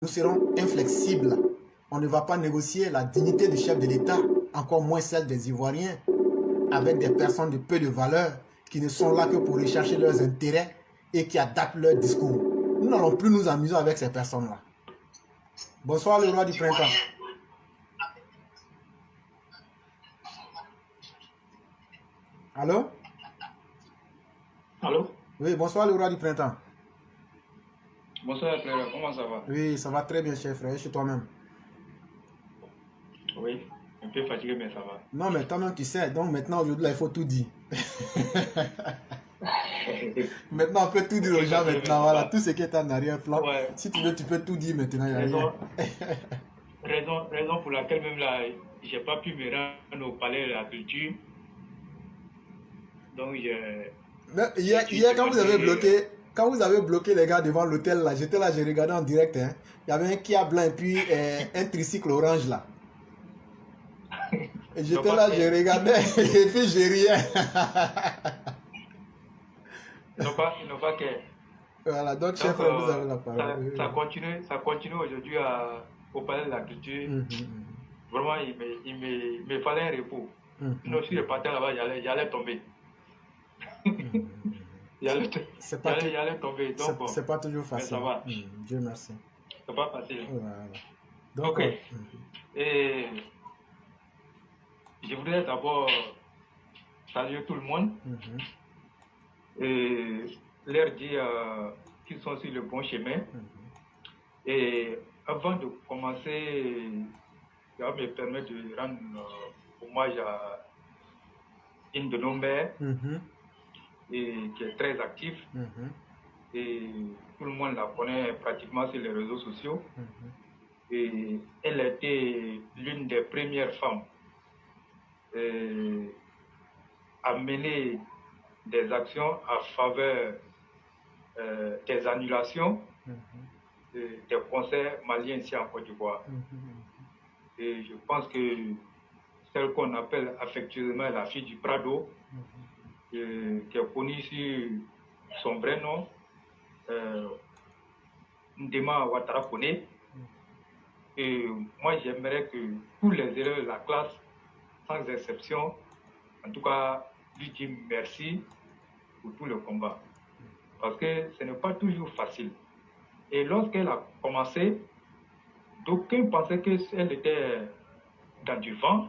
Nous serons inflexibles. On ne va pas négocier la dignité du chef de l'État, encore moins celle des Ivoiriens, avec des personnes de peu de valeur qui ne sont là que pour rechercher leurs intérêts et qui adaptent leur discours. Nous n'allons plus nous amuser avec ces personnes-là. Bonsoir le roi du printemps. Allô? Allô? Oui, bonsoir le roi du printemps. Bonsoir frère, comment ça va? Oui, ça va très bien, cher frère, et chez toi-même? Oui, un peu fatigué, mais ça va. Non, mais toi-même, tu sais, donc maintenant, aujourd'hui, là, il faut tout dire. Maintenant, on peut tout dire aux gens maintenant, voilà, tout ce qui est en arrière-plan. Ouais. Si tu veux, tu peux tout dire maintenant, il n'y a Raison, rien. raison pour laquelle même là, j'ai pas pu me rendre au palais de la culture. Donc Mais hier, quand vous avez bloqué les gars devant l'hôtel, là, j'étais là, j'ai regardé en direct, hein. Il y avait un Kia blanc et puis un tricycle orange, là. Et j'étais là, je regardais, et puis j'ai riais. Ils n'ont pas que. Voilà, donc, chef frère, vous avez la parole. Ça continue aujourd'hui au palais de la culture. Vraiment, il me fallait un repos. Sinon, si je partais là-bas, j'allais tomber. J'allais tomber. Donc, c'est pas toujours facile. Mais ça va. Dieu merci. C'est pas facile. Voilà. Donc, ok. Et je voudrais d'abord saluer tout le monde et leur dire qu'ils sont sur le bon chemin. Et avant de commencer, ça va me permettre de rendre hommage à une de nos mères et qui est très active. Et tout le monde la connaît pratiquement sur les réseaux sociaux. Et elle a été l'une des premières femmes à mener des actions à faveur des annulations des concerts maliens ici en Côte d'Ivoire. Et je pense que celle qu'on appelle affectueusement la fille du Prado, qui est connue sur son vrai nom, Ndema Ouattara Koné. Et moi, j'aimerais que tous les élèves de la classe, sans exception, en tout cas, lui dire merci pour tout le combat. Parce que ce n'est pas toujours facile. Et lorsqu'elle a commencé, d'aucuns pensaient qu'elle était dans du vent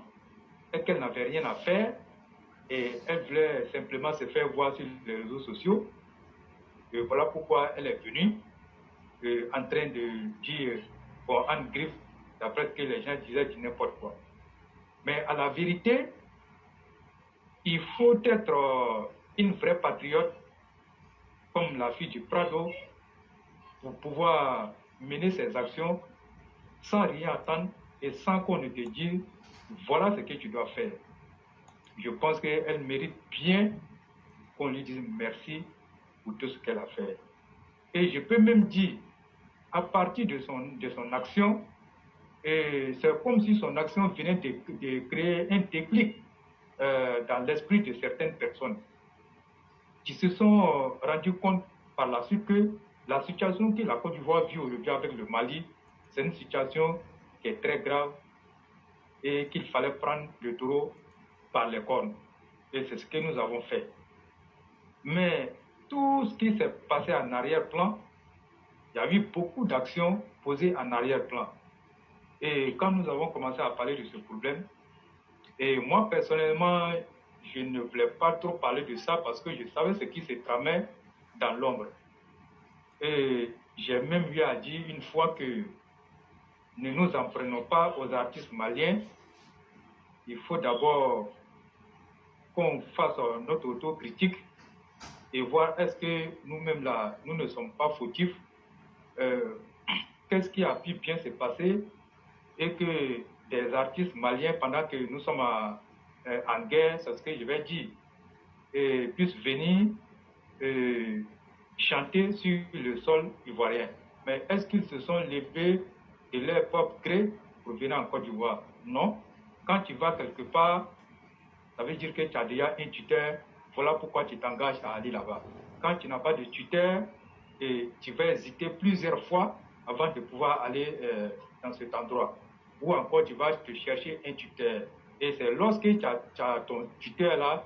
et qu'elle n'avait rien à faire. Et elle voulait simplement se faire voir sur les réseaux sociaux. Et voilà pourquoi elle est venue en train de dire, bon, en griffe, d'après ce que les gens disaient, du n'importe quoi. Mais à la vérité, il faut être une vraie patriote comme la fille du Prado pour pouvoir mener ses actions sans rien attendre et sans qu'on ne te dise voilà ce que tu dois faire. Je pense qu'elle mérite bien qu'on lui dise merci pour tout ce qu'elle a fait. Et je peux même dire, à partir de son action, c'est comme si son action venait de créer un déclic dans l'esprit de certaines personnes qui se sont rendues compte par la suite que la situation que la Côte d'Ivoire vit aujourd'hui avec le Mali, c'est une situation qui est très grave et qu'il fallait prendre le taureau par les cornes. Et c'est ce que nous avons fait. Mais tout ce qui s'est passé en arrière-plan, il y a eu beaucoup d'actions posées en arrière-plan. Et quand nous avons commencé à parler de ce problème, et moi personnellement, je ne voulais pas trop parler de ça parce que je savais ce qui se tramait dans l'ombre. Et j'ai même eu à dire une fois que ne nous en prenons pas aux artistes maliens. Il faut d'abord qu'on fasse notre autocritique et voir est-ce que nous-mêmes là, nous ne sommes pas fautifs. Qu'est-ce qui a pu bien se passer et que des artistes maliens, pendant que nous sommes en guerre, c'est ce que je vais dire, puissent venir chanter sur le sol ivoirien. Mais est-ce qu'ils se sont levés de leur propre gré pour venir en Côte d'Ivoire? Non. Quand tu vas quelque part, ça veut dire que tu as déjà un tuteur. Voilà pourquoi tu t'engages à aller là-bas. Quand tu n'as pas de tuteur, et tu vas hésiter plusieurs fois avant de pouvoir aller dans cet endroit. Ou encore, tu vas te chercher un tuteur. Et c'est lorsque tu as ton tuteur là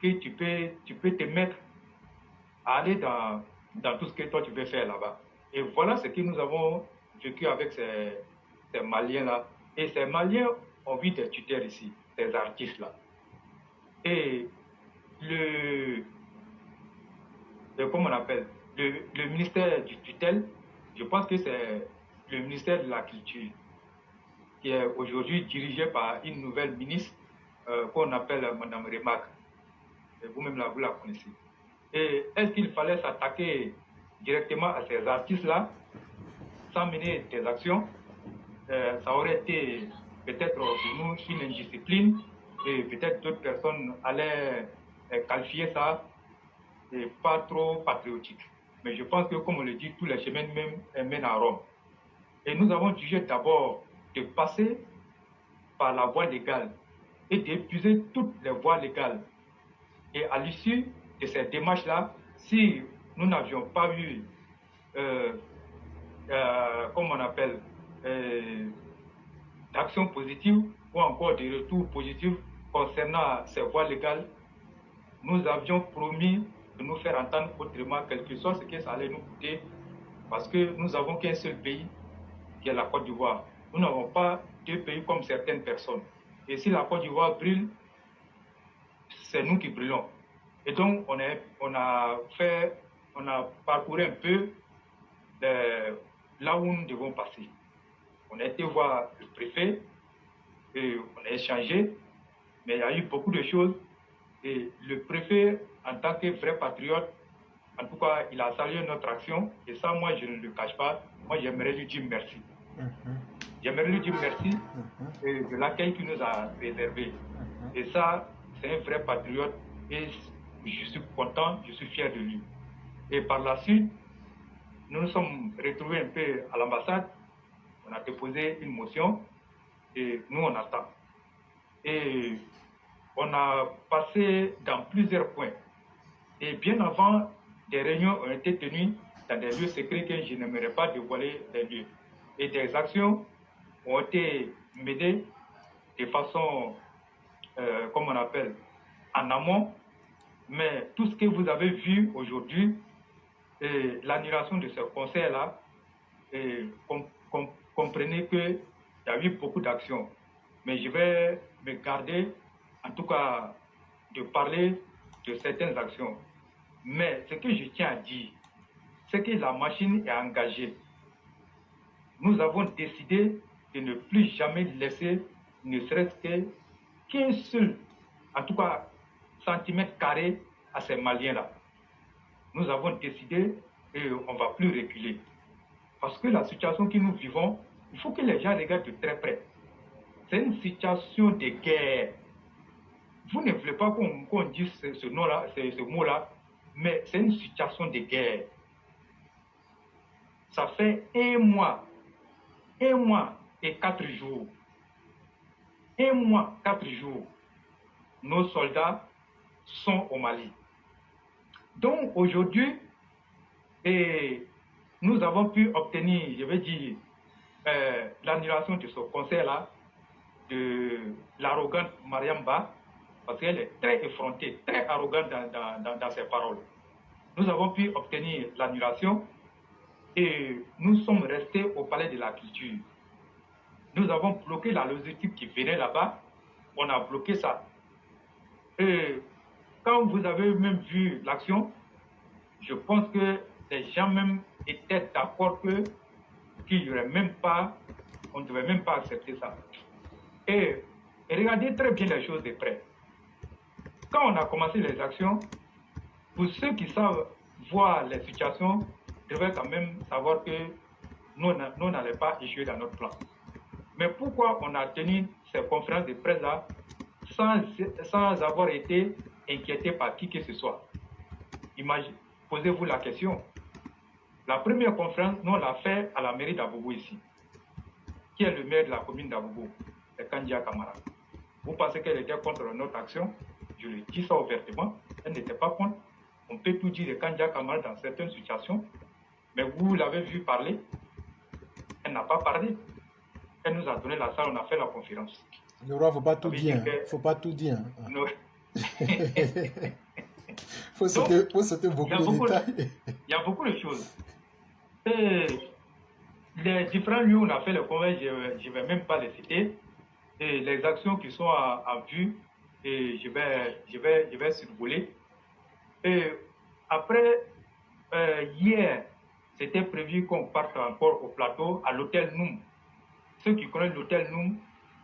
que tu peux te mettre à aller dans tout ce que toi tu veux faire là-bas. Et voilà ce que nous avons vécu avec ces Maliens-là. Et ces Maliens ont vu des tuteurs ici, des artistes-là. Et comment on appelle, le ministère du tutelle, je pense que c'est le ministère de la Culture, qui est aujourd'hui dirigé par une nouvelle ministre qu'on appelle Mme Remak. Vous-même là, vous la connaissez. Et est-ce qu'il fallait s'attaquer directement à ces artistes-là sans mener des actions? Ça aurait été peut-être pour nous une indiscipline et peut-être d'autres personnes allaient qualifier ça et pas trop patriotique. Mais je pense que, comme on le dit, tous les chemins mènent à Rome. Et nous avons jugé d'abord de passer par la voie légale et d'épuiser toutes les voies légales. Et à l'issue de ces démarches-là, si nous n'avions pas eu, comme on appelle, d'action positive ou encore de retours positifs concernant ces voies légales, nous avions promis de nous faire entendre autrement, quel que soit ce que ça allait nous coûter, parce que nous n'avons qu'un seul pays, qui est la Côte d'Ivoire. Nous n'avons pas deux pays comme certaines personnes. Et si la Côte d'Ivoire brûle, c'est nous qui brûlons. Et donc, on a parcouru un peu là où nous devons passer. On a été voir le préfet, et on a échangé, mais il y a eu beaucoup de choses. Et le préfet, en tant que vrai patriote, en tout cas, il a salué notre action. Et ça, moi, je ne le cache pas. Moi, j'aimerais lui dire merci. J'aimerais lui dire merci de l'accueil qu'il nous a réservé. Et ça, c'est un vrai patriote. Et je suis content, je suis fier de lui. Et par la suite, nous nous sommes retrouvés un peu à l'ambassade. On a déposé une motion et nous, on attend. Et on a passé dans plusieurs points. Et bien avant, des réunions ont été tenues dans des lieux secrets que je n'aimerais pas dévoiler les lieux. Et des actions ont été menées de façon, comme on appelle, en amont. Mais tout ce que vous avez vu aujourd'hui, l'annulation de ce concert-là, comprenez qu'il y a eu beaucoup d'actions. Mais je vais me garder, en tout cas, de parler de certaines actions. Mais ce que je tiens à dire, c'est que la machine est engagée. Nous avons décidé de ne plus jamais laisser, ne serait-ce qu'un seul, en tout cas, centimètre carré à ces Maliens-là. Nous avons décidé et on ne va plus reculer. Parce que la situation que nous vivons, il faut que les gens regardent de très près. C'est une situation de guerre. Vous ne voulez pas qu'on dise ce mot-là, mais c'est une situation de guerre. Ça fait 1 mois et 4 jours. 1 mois, 4 jours. Nos soldats sont au Mali. Donc aujourd'hui, nous avons pu obtenir, je vais dire, l'annulation de ce concert-là, de l'arrogante Mariamba, parce qu'elle est très effrontée, très arrogante dans ses paroles. Nous avons pu obtenir l'annulation et nous sommes restés au Palais de la Culture. Nous avons bloqué la logistique qui venait là-bas, on a bloqué ça. Et quand vous avez même vu l'action, je pense que les gens même étaient d'accord qu'il n'y aurait même pas, on ne devait même pas accepter ça. Et regardez très bien les choses de près. Quand on a commencé les actions, pour ceux qui savent voir les situations, devaient quand même savoir que nous n'allons pas échouer dans notre plan. Mais pourquoi on a tenu ces conférences de presse-là sans avoir été inquiété par qui que ce soit? Posez-vous la question. La première conférence, nous, on l'a fait à la mairie d'Abobo ici. Qui est le maire de la commune d'Abobo? C'est Kandia Kamara. Vous pensez qu'elle était contre notre action? Je le dis ça ouvertement. Elle n'était pas contre. On peut tout dire de Kandia Kamara dans certaines situations. Mais vous l'avez vu parler. elle n'a pas parlé. Elle nous a donné la salle, on a fait la conférence. Le roi, il ne faut pas tout Ça veut dire. dire Il ne faut pas tout dire. nous- Il faut Donc, sauter il beaucoup y a de beaucoup, détails. il y a beaucoup de choses. Et les différents lieux où on a fait le congrès, je ne vais même pas les citer. Et les actions qui sont à vue, et je vais survoler. Et après, hier, c'était prévu qu'on parte encore au plateau, à l'hôtel Noum. Ceux qui connaissent l'hôtel Noum,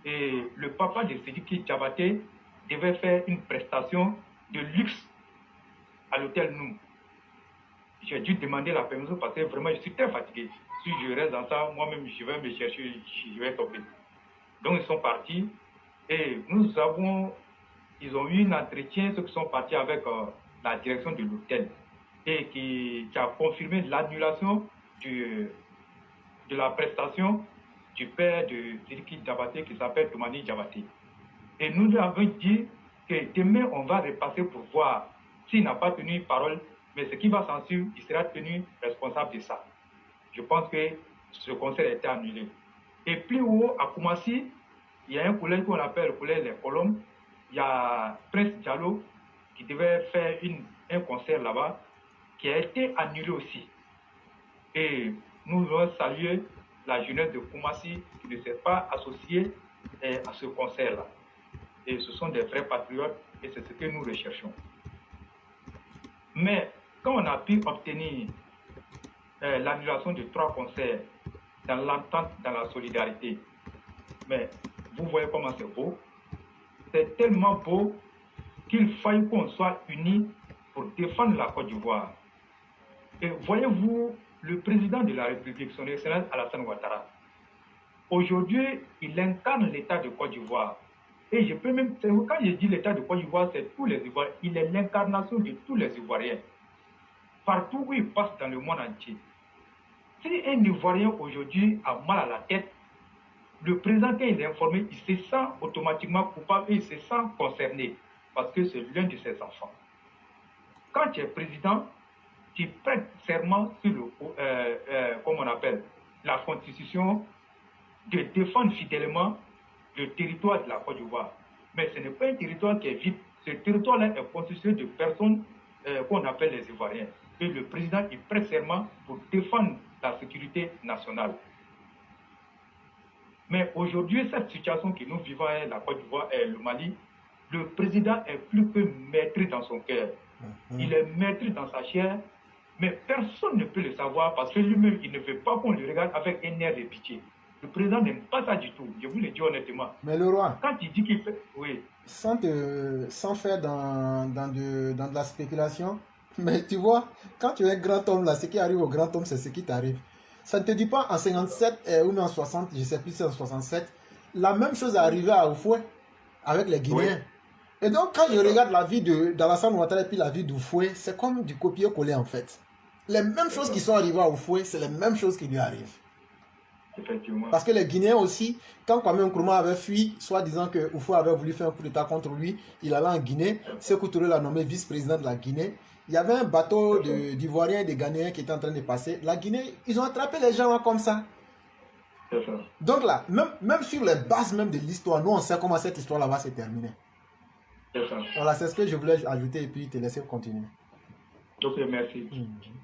et le papa de Sidiki Diabaté devait faire une prestation de luxe à l'hôtel Noum. J'ai dû demander la permission parce que vraiment je suis très fatigué. Si je reste dans ça, moi-même je vais me chercher, je vais tomber. Donc ils sont partis et ils ont eu un entretien, ceux qui sont partis avec la direction de l'hôtel et qui a confirmé l'annulation de la prestation du père de Sidiki Diabaté qui s'appelle Toumani Diabaté. Et nous lui avons dit que demain on va repasser pour voir s'il n'a pas tenu parole, mais ce qui va s'en suivre, il sera tenu responsable de ça. Je pense que ce concert a été annulé. Et plus haut, à Koumassi, il y a un collègue qu'on appelle le collège Les Colombes. Il y a Prince Diallo qui devait faire un concert là-bas, qui a été annulé aussi. Et nous voulons saluer la jeunesse de Koumassi qui ne s'est pas associée à ce concert-là. Et ce sont des vrais patriotes et c'est ce que nous recherchons. Mais quand on a pu obtenir l'annulation de 3 concerts dans l'entente, dans la solidarité, mais vous voyez comment c'est beau. C'est tellement beau qu'il faille qu'on soit unis pour défendre la Côte d'Ivoire. Et voyez-vous, le président de la République, son Excellence Alassane Ouattara, aujourd'hui, il incarne l'État de Côte d'Ivoire. Et je peux même, quand je dis l'État de Côte d'Ivoire, c'est tous les Ivoiriens. Il est l'incarnation de tous les Ivoiriens. Partout où il passe dans le monde entier. Si un Ivoirien aujourd'hui a mal à la tête, le président, quand il est informé, il se sent automatiquement coupable et il se sent concerné parce que c'est l'un de ses enfants. Quand tu es président, tu prêtes serment sur comme on appelle, la constitution de défendre fidèlement le territoire de la Côte d'Ivoire. Mais ce n'est pas un territoire qui est vide. Ce territoire-là est constitué de personnes qu'on appelle les Ivoiriens. Et le président, il prête serment pour défendre la sécurité nationale. Mais aujourd'hui, cette situation que nous vivons à la Côte d'Ivoire et le Mali, le président est plus que maître dans son cœur. Il est maître dans sa chair, mais personne ne peut le savoir parce que lui-même, il ne veut pas qu'on le regarde avec un air de pitié. Le président n'aime pas ça du tout, je vous le dis honnêtement. Mais le roi, quand il dit qu'il fait... Oui. Sans faire dans de la spéculation, mais tu vois, quand tu es grand homme, là, ce qui arrive au grand homme, c'est ce qui t'arrive. Ça ne te dit pas en 57 ou en 60, je ne sais plus si c'est en 67, la même chose est arrivée à Oufoué avec les Guinéens. Oui. Et donc, quand je regarde la vie d'Alassane Ouattara et puis la vie d'Oufoué, c'est comme du copier-coller en fait. Les mêmes choses qui sont arrivées à Oufoué, c'est les mêmes choses qui lui arrivent. Effectivement. Parce que les Guinéens aussi, quand Kwame Nkrumah avait fui, soit disant que Oufoué avait voulu faire un coup d'état contre lui, il allait en Guinée, Sékou Touré l'a nommé vice-président de la Guinée. Il y avait un bateau d'Ivoiriens et de Ghanéens qui était en train de passer. La Guinée, ils ont attrapé les gens là, comme ça. Donc là, même sur les bases même de l'histoire, nous on sait comment cette histoire-là va se terminer. Voilà, c'est ce que je voulais ajouter et puis te laisser continuer. Ok, merci.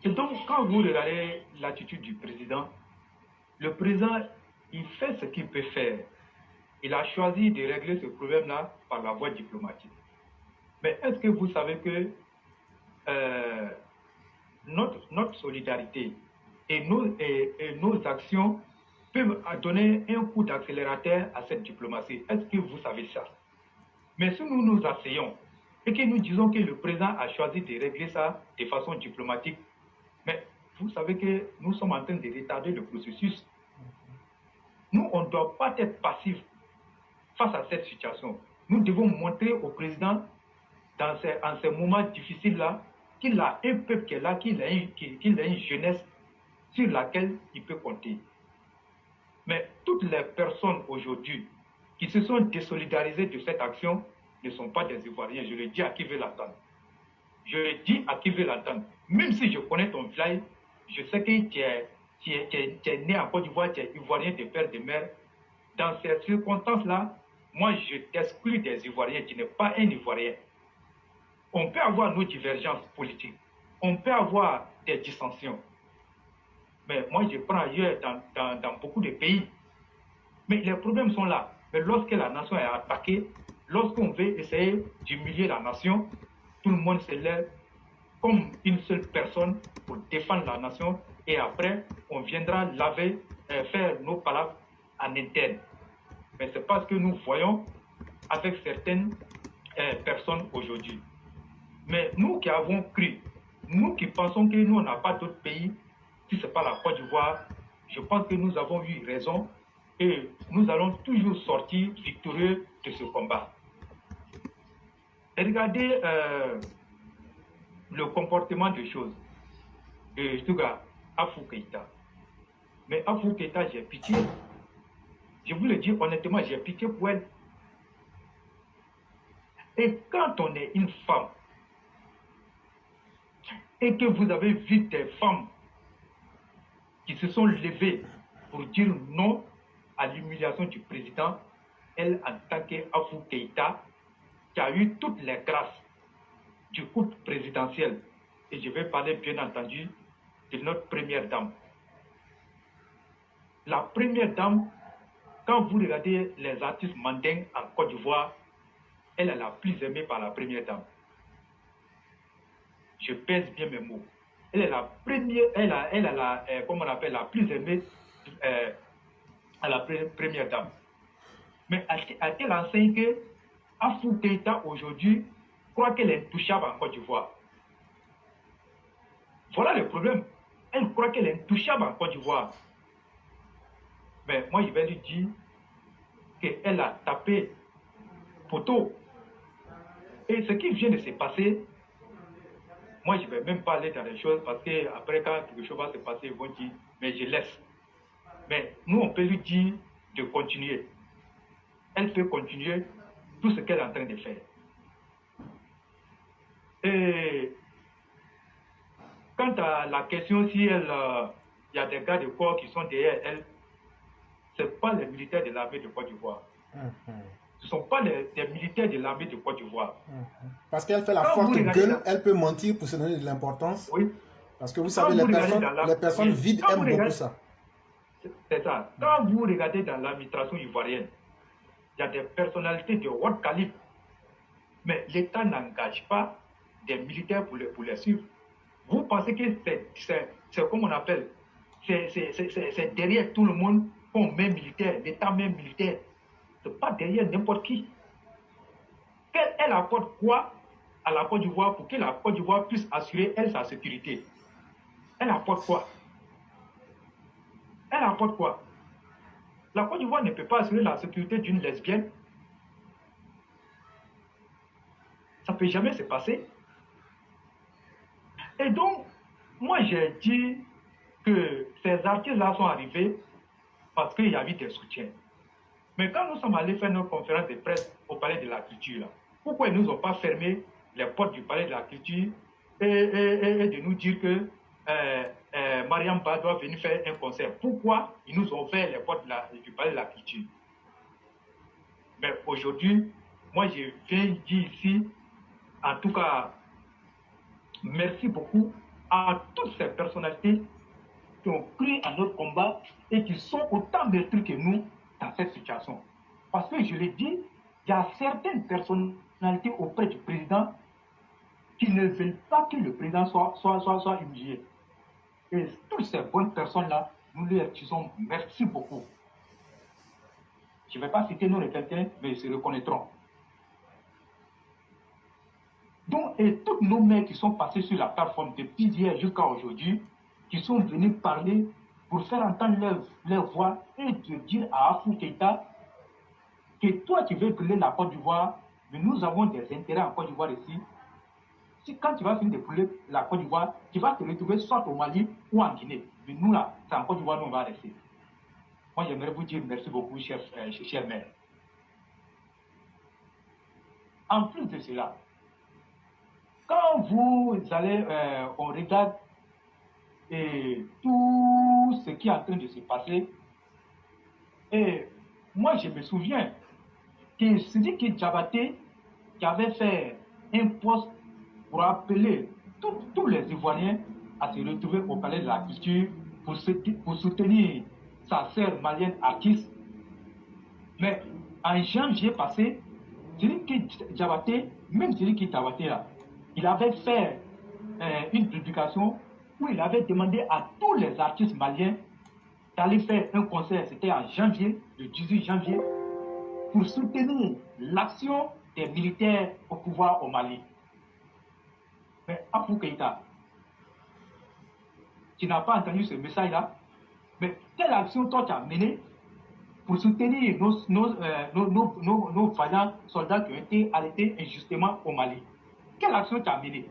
Et donc, quand vous regardez l'attitude du président, le président, il fait ce qu'il peut faire. Il a choisi de régler ce problème-là par la voie diplomatique. Mais est-ce que vous savez que notre solidarité et nos actions peuvent donner un coup d'accélérateur à cette diplomatie? Est-ce que vous savez ça? Mais si nous nous asseyons et que nous disons que le président a choisi de régler ça de façon diplomatique, mais vous savez que nous sommes en train de retarder le processus. Nous, on ne doit pas être passifs face à cette situation. Nous devons montrer au président, en ces moments difficiles-là, qu'il a un peuple qui est là, qu'il a une jeunesse sur laquelle il peut compter. Mais toutes les personnes aujourd'hui qui se sont désolidarisées de cette action ne sont pas des Ivoiriens. Je le dis à qui veut l'entendre. Je le dis à qui veut l'entendre. Même si je connais ton fly, je sais que tu es tu es né en Côte d'Ivoire, tu es Ivoirien de père de mère, dans ces circonstances-là, moi, je t'exclus des Ivoiriens. Tu n'es pas un Ivoirien. On peut avoir nos divergences politiques. On peut avoir des dissensions. Mais moi, je prends ailleurs dans beaucoup de pays. Mais les problèmes sont là. Mais lorsque la nation est attaquée, lorsqu'on veut essayer d'humilier la nation, tout le monde se lève comme une seule personne pour défendre la nation. Et après, on viendra laver, faire nos palabres en interne. Mais c'est parce que nous voyons avec certaines personnes aujourd'hui. Mais nous qui avons cru, nous qui pensons que nous, on n'a pas d'autre pays, si ce n'est pas la Côte d'Ivoire, je pense que nous avons eu raison et nous allons toujours sortir victorieux de ce combat. Et regardez le comportement des choses de Touga Afou Keïta. Mais Afou Keïta, j'ai pitié. Je vous le dis honnêtement, j'ai pitié pour elle. Et quand on est une femme, et que vous avez vu des femmes qui se sont levées pour dire non à l'humiliation du président, elle, en tant qu'Afou Keïta, qui a eu toutes les grâces du couple présidentiel, et je vais parler bien entendu de notre première dame. La première dame, quand vous regardez les artistes mandingues en Côte d'Ivoire, elle est la plus aimée par la première dame. Je pèse bien mes mots. Elle est la première, comme on appelle, la plus aimée à la première dame. Mais a-t-elle enseigné que Afou Keïta aujourd'hui croit qu'elle est intouchable en Côte d'Ivoire? Voilà le problème. Elle croit qu'elle est intouchable en Côte d'Ivoire. Mais moi, je vais lui dire qu'elle a tapé poteau. Et ce qui vient de se passer, moi, je ne vais même pas aller dans les choses parce qu'après, quand quelque chose va se passer, ils vont dire, mais je laisse. Mais nous, on peut lui dire de continuer. Elle peut continuer tout ce qu'elle est en train de faire. Et quant à la question si il y a des gars de corps qui sont derrière elle, ce ne sont pas les militaires de l'armée de Côte d'Ivoire. Ce ne sont pas des militaires de l'armée de Côte d'Ivoire. Parce qu'elle fait la forte gueule, elle peut mentir pour se donner de l'importance. Oui. Parce que vous savez, les personnes vides aiment beaucoup ça. C'est ça. Quand vous regardez dans l'administration ivoirienne, il y a des personnalités de haut calibre. Mais l'État n'engage pas des militaires pour les suivre. Vous pensez que c'est comme on appelle, c'est derrière tout le monde qu'on met militaire, l'État met militaire. Ce n'est pas derrière n'importe qui. Elle apporte quoi à la Côte d'Ivoire pour que la Côte d'Ivoire puisse assurer, elle, sa sécurité? Elle apporte quoi? Elle apporte quoi? La Côte d'Ivoire ne peut pas assurer la sécurité d'une lesbienne. Ça ne peut jamais se passer. Et donc, moi j'ai dit que ces artistes-là sont arrivés parce qu'il y a eu des soutiens. Mais quand nous sommes allés faire notre conférence de presse au Palais de la Culture, là, pourquoi ils ne nous ont pas fermé les portes du Palais de la Culture et de nous dire que Mariam Ba doit venir faire un concert? Pourquoi ils nous ont fait les portes du Palais de la Culture? Mais aujourd'hui, moi je viens dire ici, en tout cas, merci beaucoup à toutes ces personnalités qui ont cru à notre combat et qui sont autant meurtris que nous dans cette situation. Parce que je l'ai dit, il y a certaines personnalités auprès du président qui ne veulent pas que le président soit humilié. Et toutes ces bonnes personnes-là, nous leur disons merci beaucoup. Je ne vais pas citer nos de quelqu'un, mais ils se reconnaîtront. Donc, et toutes nos mères qui sont passées sur la plateforme depuis hier jusqu'à aujourd'hui, qui sont venues parler pour faire entendre leur voix et de dire à Afou Keïta que toi tu veux brûler la Côte d'Ivoire, mais nous avons des intérêts en Côte d'Ivoire ici. Si quand tu vas finir de brûler la Côte d'Ivoire, tu vas te retrouver soit au Mali ou en Guinée. Mais nous là, c'est en Côte d'Ivoire, nous on va rester. Moi j'aimerais vous dire merci beaucoup, chers mères. En plus de cela, quand vous allez, on regarde et tous tout ce qui est en train de se passer. Et moi, je me souviens que Sidiki Diabaté, qui avait fait un poste pour appeler tous les Ivoiriens à se retrouver au palais de la culture pour soutenir sa sœur malienne artiste. Mais en janvier passé, Sidiki Diabaté, même Sidiki Diabaté là, il avait fait une publication où il avait demandé à tous les artistes maliens d'aller faire un concert, c'était en janvier, le 18 janvier, pour soutenir l'action des militaires au pouvoir au Mali. Mais Afou Keïta, tu n'as pas entendu ce message-là, mais quelle action toi tu as menée pour soutenir nos vaillants soldats qui ont été arrêtés injustement au Mali? Quelle action tu as menée?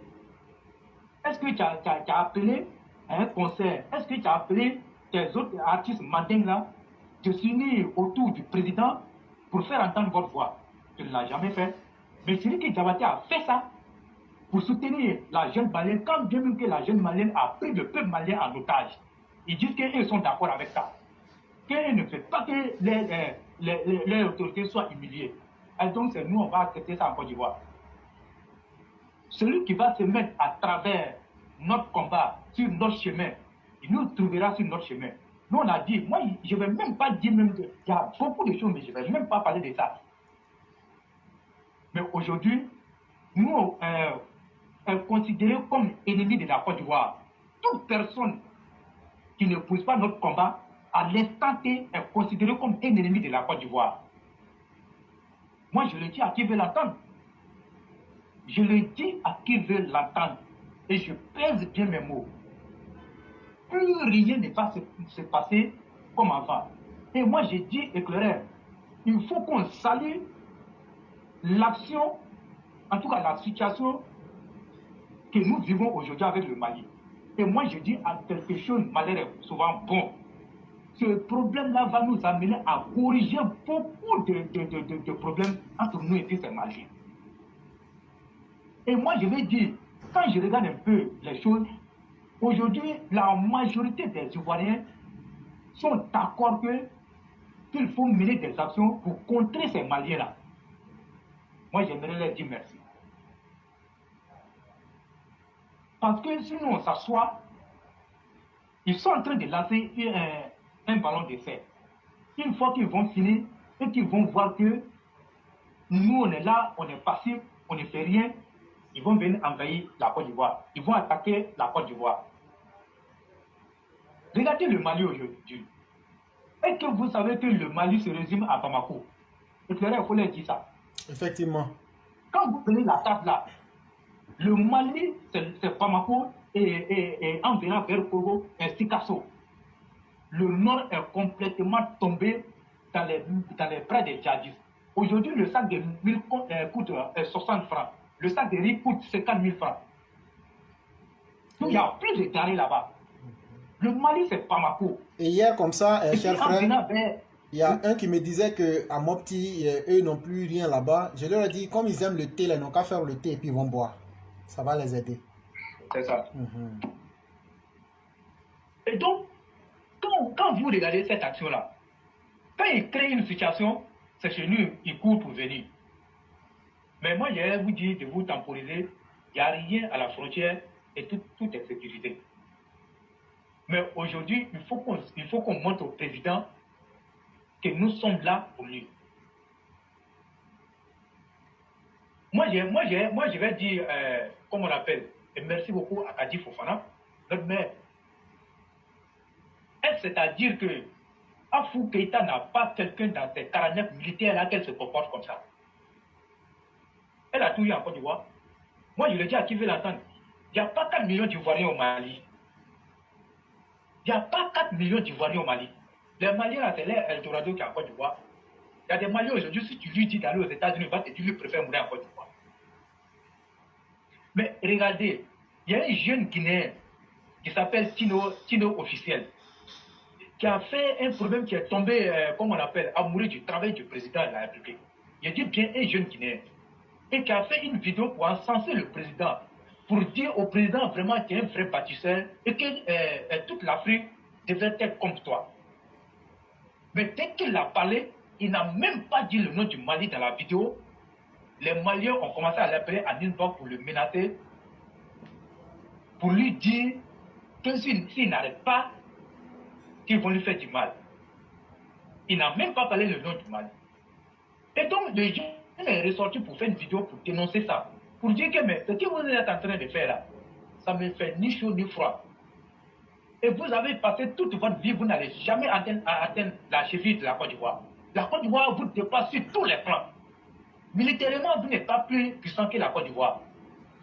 Est-ce que tu as appelé à un concert? Est-ce que tu as appelé tes autres artistes mandingues là de s'unir autour du président pour faire entendre votre voix? Tu ne l'as jamais fait. Mais Sidiki Diabaté a fait ça pour soutenir la jeune malienne, quand bien même que la jeune malienne a pris le peuple malien en otage. Ils disent qu'ils sont d'accord avec ça. Qu'ils ne veulent pas que les autorités soient humiliées. Et donc, c'est nous, on va accepter ça en Côte d'Ivoire. Celui qui va se mettre à travers notre combat, sur notre chemin, il nous trouvera sur notre chemin. Nous, on a dit, moi, je ne vais même pas dire même qu'il y a beaucoup de choses, mais je ne vais même pas parler de ça. Mais aujourd'hui, nous, est considéré comme ennemi de la Côte d'Ivoire. Toute personne qui ne pousse pas notre combat, à l'instant T, est considérée comme un ennemi de la Côte d'Ivoire. Moi, je le dis à qui veut l'entendre. Je le dis à qui veut l'entendre. Et je pèse bien mes mots. Plus rien ne va se passer comme avant. Et moi, j'ai dit, éclaireur, il faut qu'on salue l'action, en tout cas la situation que nous vivons aujourd'hui avec le Mali. Et moi, je dis à quelque chose, malheur est souvent bon. Ce problème-là va nous amener à corriger beaucoup de problèmes entre nous et ces Maliens. Et moi, je vais dire, quand je regarde un peu les choses, aujourd'hui, la majorité des Ivoiriens sont d'accord qu'il faut mener des actions pour contrer ces Maliens-là. Moi, j'aimerais leur dire merci. Parce que sinon on s'assoit, ils sont en train de lancer un ballon d'essai. Une fois qu'ils vont finir et qu'ils vont voir que nous, on est là, on est passif, on ne fait rien, ils vont venir envahir la Côte d'Ivoire. Ils vont attaquer la Côte d'Ivoire. Regardez le Mali aujourd'hui. Est-ce que vous savez que le Mali se résume à Bamako? Il faut leur dire ça. Effectivement. Quand vous prenez la carte là, le Mali, c'est Bamako et en venant vers Congo, c'est Sikasso. Le nord est complètement tombé dans les bras des djihadistes. Aujourd'hui, le sac de mil coûte 60 francs. Le sac de riz coûte 50 000 francs. Donc, il n'y a plus de denrées là-bas. Le Mali, c'est Bamako. Et hier, comme ça, cher frère, il y a oui, un qui me disait qu'à Mopti, eux n'ont plus rien là-bas. Je leur ai dit, comme ils aiment le thé, ils n'ont qu'à faire le thé et puis ils vont boire. Ça va les aider. c'est ça. Et donc, quand vous regardez cette action-là, quand ils créent une situation, c'est chez nous, ils courent pour venir. Mais moi, je vous dis de vous temporiser, il n'y a rien à la frontière et tout est sécurisé. Mais aujourd'hui, il faut qu'on montre au président que nous sommes là pour lui. Moi, je vais dire, comme on appelle, et merci beaucoup à Kadi Fofana, notre maire. C'est-à-dire que Afou Keïta n'a pas quelqu'un dans ses caractères militaires-là qu'elle se comporte comme ça. Elle a tout eu en Côte d'Ivoire. Moi, je le dis à qui veut l'entendre. Il n'y a pas 4 millions d'Ivoiriens au Mali. Il n'y a pas 4 millions d'Ivoiriens au Mali. Les Maliens, là, c'est l'Eldorado qui est en Côte d'Ivoire. Il y a des Maliens aujourd'hui, si tu lui dis d'aller aux États-Unis, il va te dire qu'il préfère mourir en Côte d'Ivoire. Mais regardez, il y a un jeune Guinéen qui s'appelle Tino Officiel, qui a fait un problème qui est tombé, comme on appelle, à mourir du travail du président de la République. Il dit bien un jeune Guinéen. Et qui a fait une vidéo pour encenser le président, pour dire au président vraiment qu'il est un vrai bâtisseur et que toute l'Afrique devait être comme toi. Mais dès qu'il a parlé, il n'a même pas dit le nom du Mali dans la vidéo. Les Maliens ont commencé à l'appeler à inbox pour le menacer, pour lui dire que s'il n'arrête pas, qu'ils vont lui faire du mal. Il n'a même pas parlé le nom du Mali. Et donc, le jeune est ressorti pour faire une vidéo pour dénoncer ça. Pour dire que mais, ce que vous êtes en train de faire là, ça me fait ni chaud ni froid. Et vous avez passé toute votre vie, vous n'allez jamais atteindre la cheville de la Côte d'Ivoire. La Côte d'Ivoire vous dépasse sur tous les plans. Militairement, vous n'êtes pas plus puissant que la Côte d'Ivoire.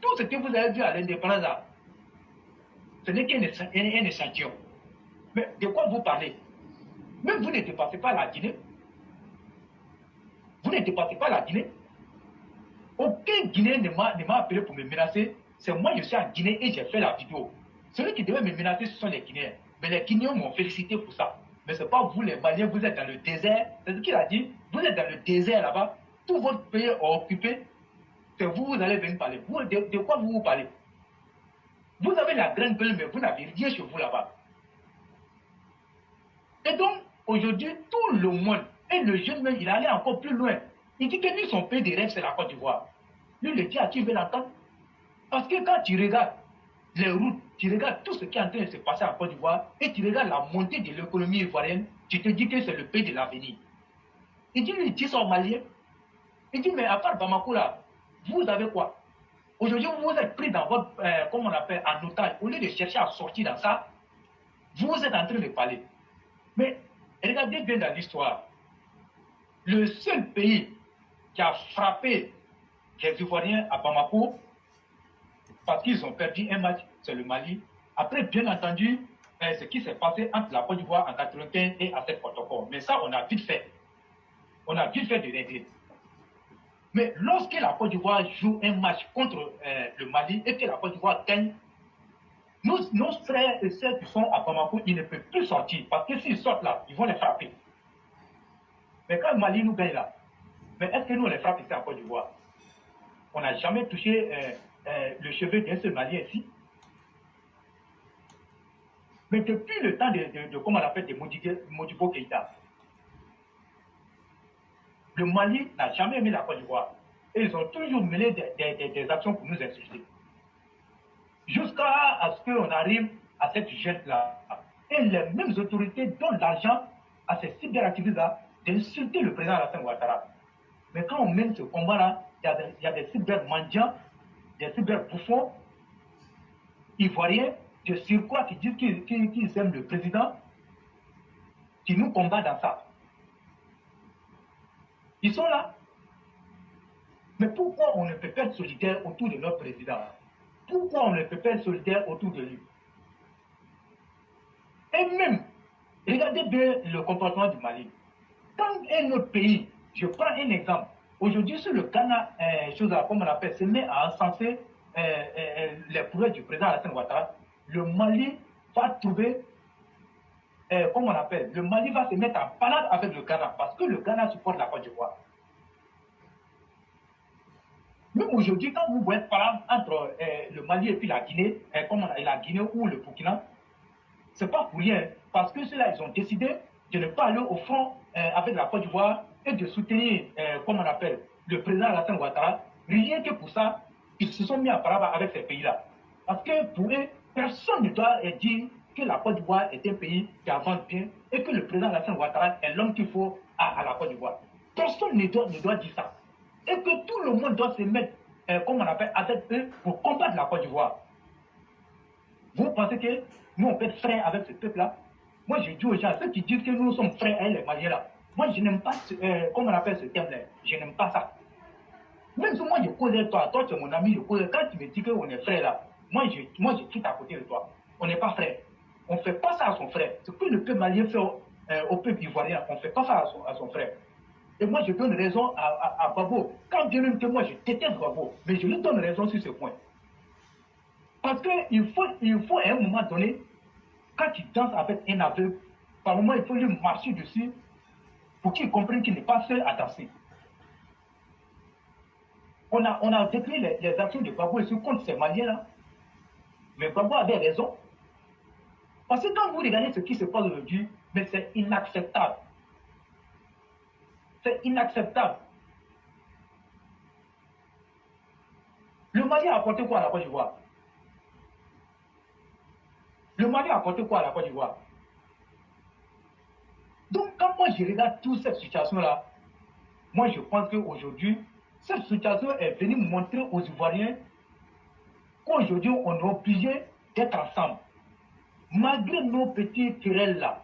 Tout ce que vous avez vu à l'indépendance, ce n'est qu'un échantillon. Mais de quoi vous parlez? Même vous ne dépassez pas la Guinée. Vous ne dépassez pas la Guinée. Aucun Guinéen ne m'a appelé pour me menacer. C'est moi, je suis en Guinée et j'ai fait la vidéo. Celui qui devait me menacer, ce sont les Guinéens. Mais les Guinéens m'ont félicité pour ça. Mais ce n'est pas vous, les Maliens, vous êtes dans le désert. C'est ce qu'il a dit. Vous êtes dans le désert là-bas. Tout votre pays est occupé. C'est vous, vous allez venir parler. Vous, de quoi vous parlez? Vous avez la grande gueule, mais vous n'avez rien chez vous là-bas. Et donc, aujourd'hui, tout le monde, et le jeune même, il allait encore plus loin. Il dit que lui, son pays de rêve, c'est la Côte d'Ivoire. Lui, le dit à qui il veut l'entendre. Parce que quand tu regardes les routes, tu regardes tout ce qui est en train de se passer en Côte d'Ivoire, et tu regardes la montée de l'économie ivoirienne, tu te dis que c'est le pays de l'avenir. Il dit, lui, il dit son malien. Il dit, mais à part Bamako là, vous avez quoi? Aujourd'hui, vous êtes pris dans votre, comme on appelle, en otage. Au lieu de chercher à sortir dans ça, vous êtes en train de parler. Mais regardez bien dans l'histoire. Le seul pays qui a frappé les Ivoiriens à Bamako, parce qu'ils ont perdu un match, c'est le Mali. Après, bien entendu, ce qui s'est passé entre la Côte d'Ivoire en 1995 et à cette protocole. Mais ça, on a vite fait. On a vite fait de régler. Mais lorsque la Côte d'Ivoire joue un match contre le Mali et que la Côte d'Ivoire gagne, nos frères et sœurs qui sont à Bamako, ils ne peuvent plus sortir. Parce que s'ils sortent là, ils vont les frapper. Mais quand le Mali nous gagne là, mais est-ce que nous on les frappe ici en Côte d'Ivoire? On n'a jamais touché le cheveu d'un seul Malien ici. Mais depuis le temps de comment on appelle, de Modibo Keïta, le Mali n'a jamais aimé la Côte d'Ivoire. Et ils ont toujours mené des actions pour nous insulter. Jusqu'à ce qu'on arrive à cette geste-là. Et les mêmes autorités donnent l'argent à ces cyberactivistes-là d'insulter le président Alassane Ouattara. Mais quand on mène ce combat-là, il y a des cybermendiants, des cyberbouffons ivoiriens de surcroît qui disent qu'ils aiment le président, qui nous combattent dans ça. Ils sont là. Mais pourquoi on ne peut pas être solidaire autour de notre président? Pourquoi on ne peut pas être solidaire autour de lui? Et même, regardez bien le comportement du Mali. Quand un autre pays, je prends un exemple, aujourd'hui sur le Ghana, comme on appelle, se met à encenser les prouesses du président Alassane Ouattara, le Mali va trouver, comme on appelle, le Mali va se mettre en balade avec le Ghana, parce que le Ghana supporte la Côte d'Ivoire. Même aujourd'hui, quand vous voyez par exemple entre le Mali et puis la Guinée, comme la Guinée ou le Burkina, c'est pas pour rien, parce que ceux-là, ils ont décidé de ne pas aller au front avec la Côte d'Ivoire et de soutenir, comme on appelle, le président Alassane Ouattara. Rien que pour ça, ils se sont mis à parler avec ces pays-là. Parce que pour eux, personne ne doit dire que la Côte d'Ivoire est un pays qui avance bien et que le président Alassane Ouattara est l'homme qu'il faut à la Côte d'Ivoire. Personne ne doit dire ça. Et que tout le monde doit se mettre, comme on appelle, avec eux pour combattre la Côte d'Ivoire. Vous pensez que nous, on peut être frères avec ce peuple-là? Moi, je dis aux gens, ceux qui disent que nous sommes frères avec les Maliens là, moi, je n'aime pas, comment on appelle ce terme-là, je n'aime pas ça. Même si moi, je connais toi tu es mon ami, je connais, quand tu me dis qu'on est frères là, moi, je quitte à côté de toi. On n'est pas frères. On ne fait pas ça à son frère. Ce que le peuple malien fait au peuple ivoirien, on ne fait pas ça à son frère. Et moi, je donne raison à Babo. Quand bien même que moi, je déteste Babo, mais je lui donne raison sur ce point. Parce qu'il faut à un moment donné, quand tu danses avec un aveugle, par moment, il faut lui marcher dessus pour qu'il comprenne qu'il n'est pas seul à danser. On a décrit les actions de Babo ici contre ces Maliens-là. Mais Babo avait raison. Parce que quand vous regardez ce qui se passe aujourd'hui, mais c'est inacceptable. C'est inacceptable. Le Mali a apporté quoi à la Côte d'Ivoire? Le Mali a apporté quoi à la Côte d'Ivoire? Donc, quand moi je regarde toute cette situation-là, moi je pense qu'aujourd'hui, cette situation est venue montrer aux Ivoiriens qu'aujourd'hui, on est obligé d'être ensemble. Malgré nos petits querelles-là,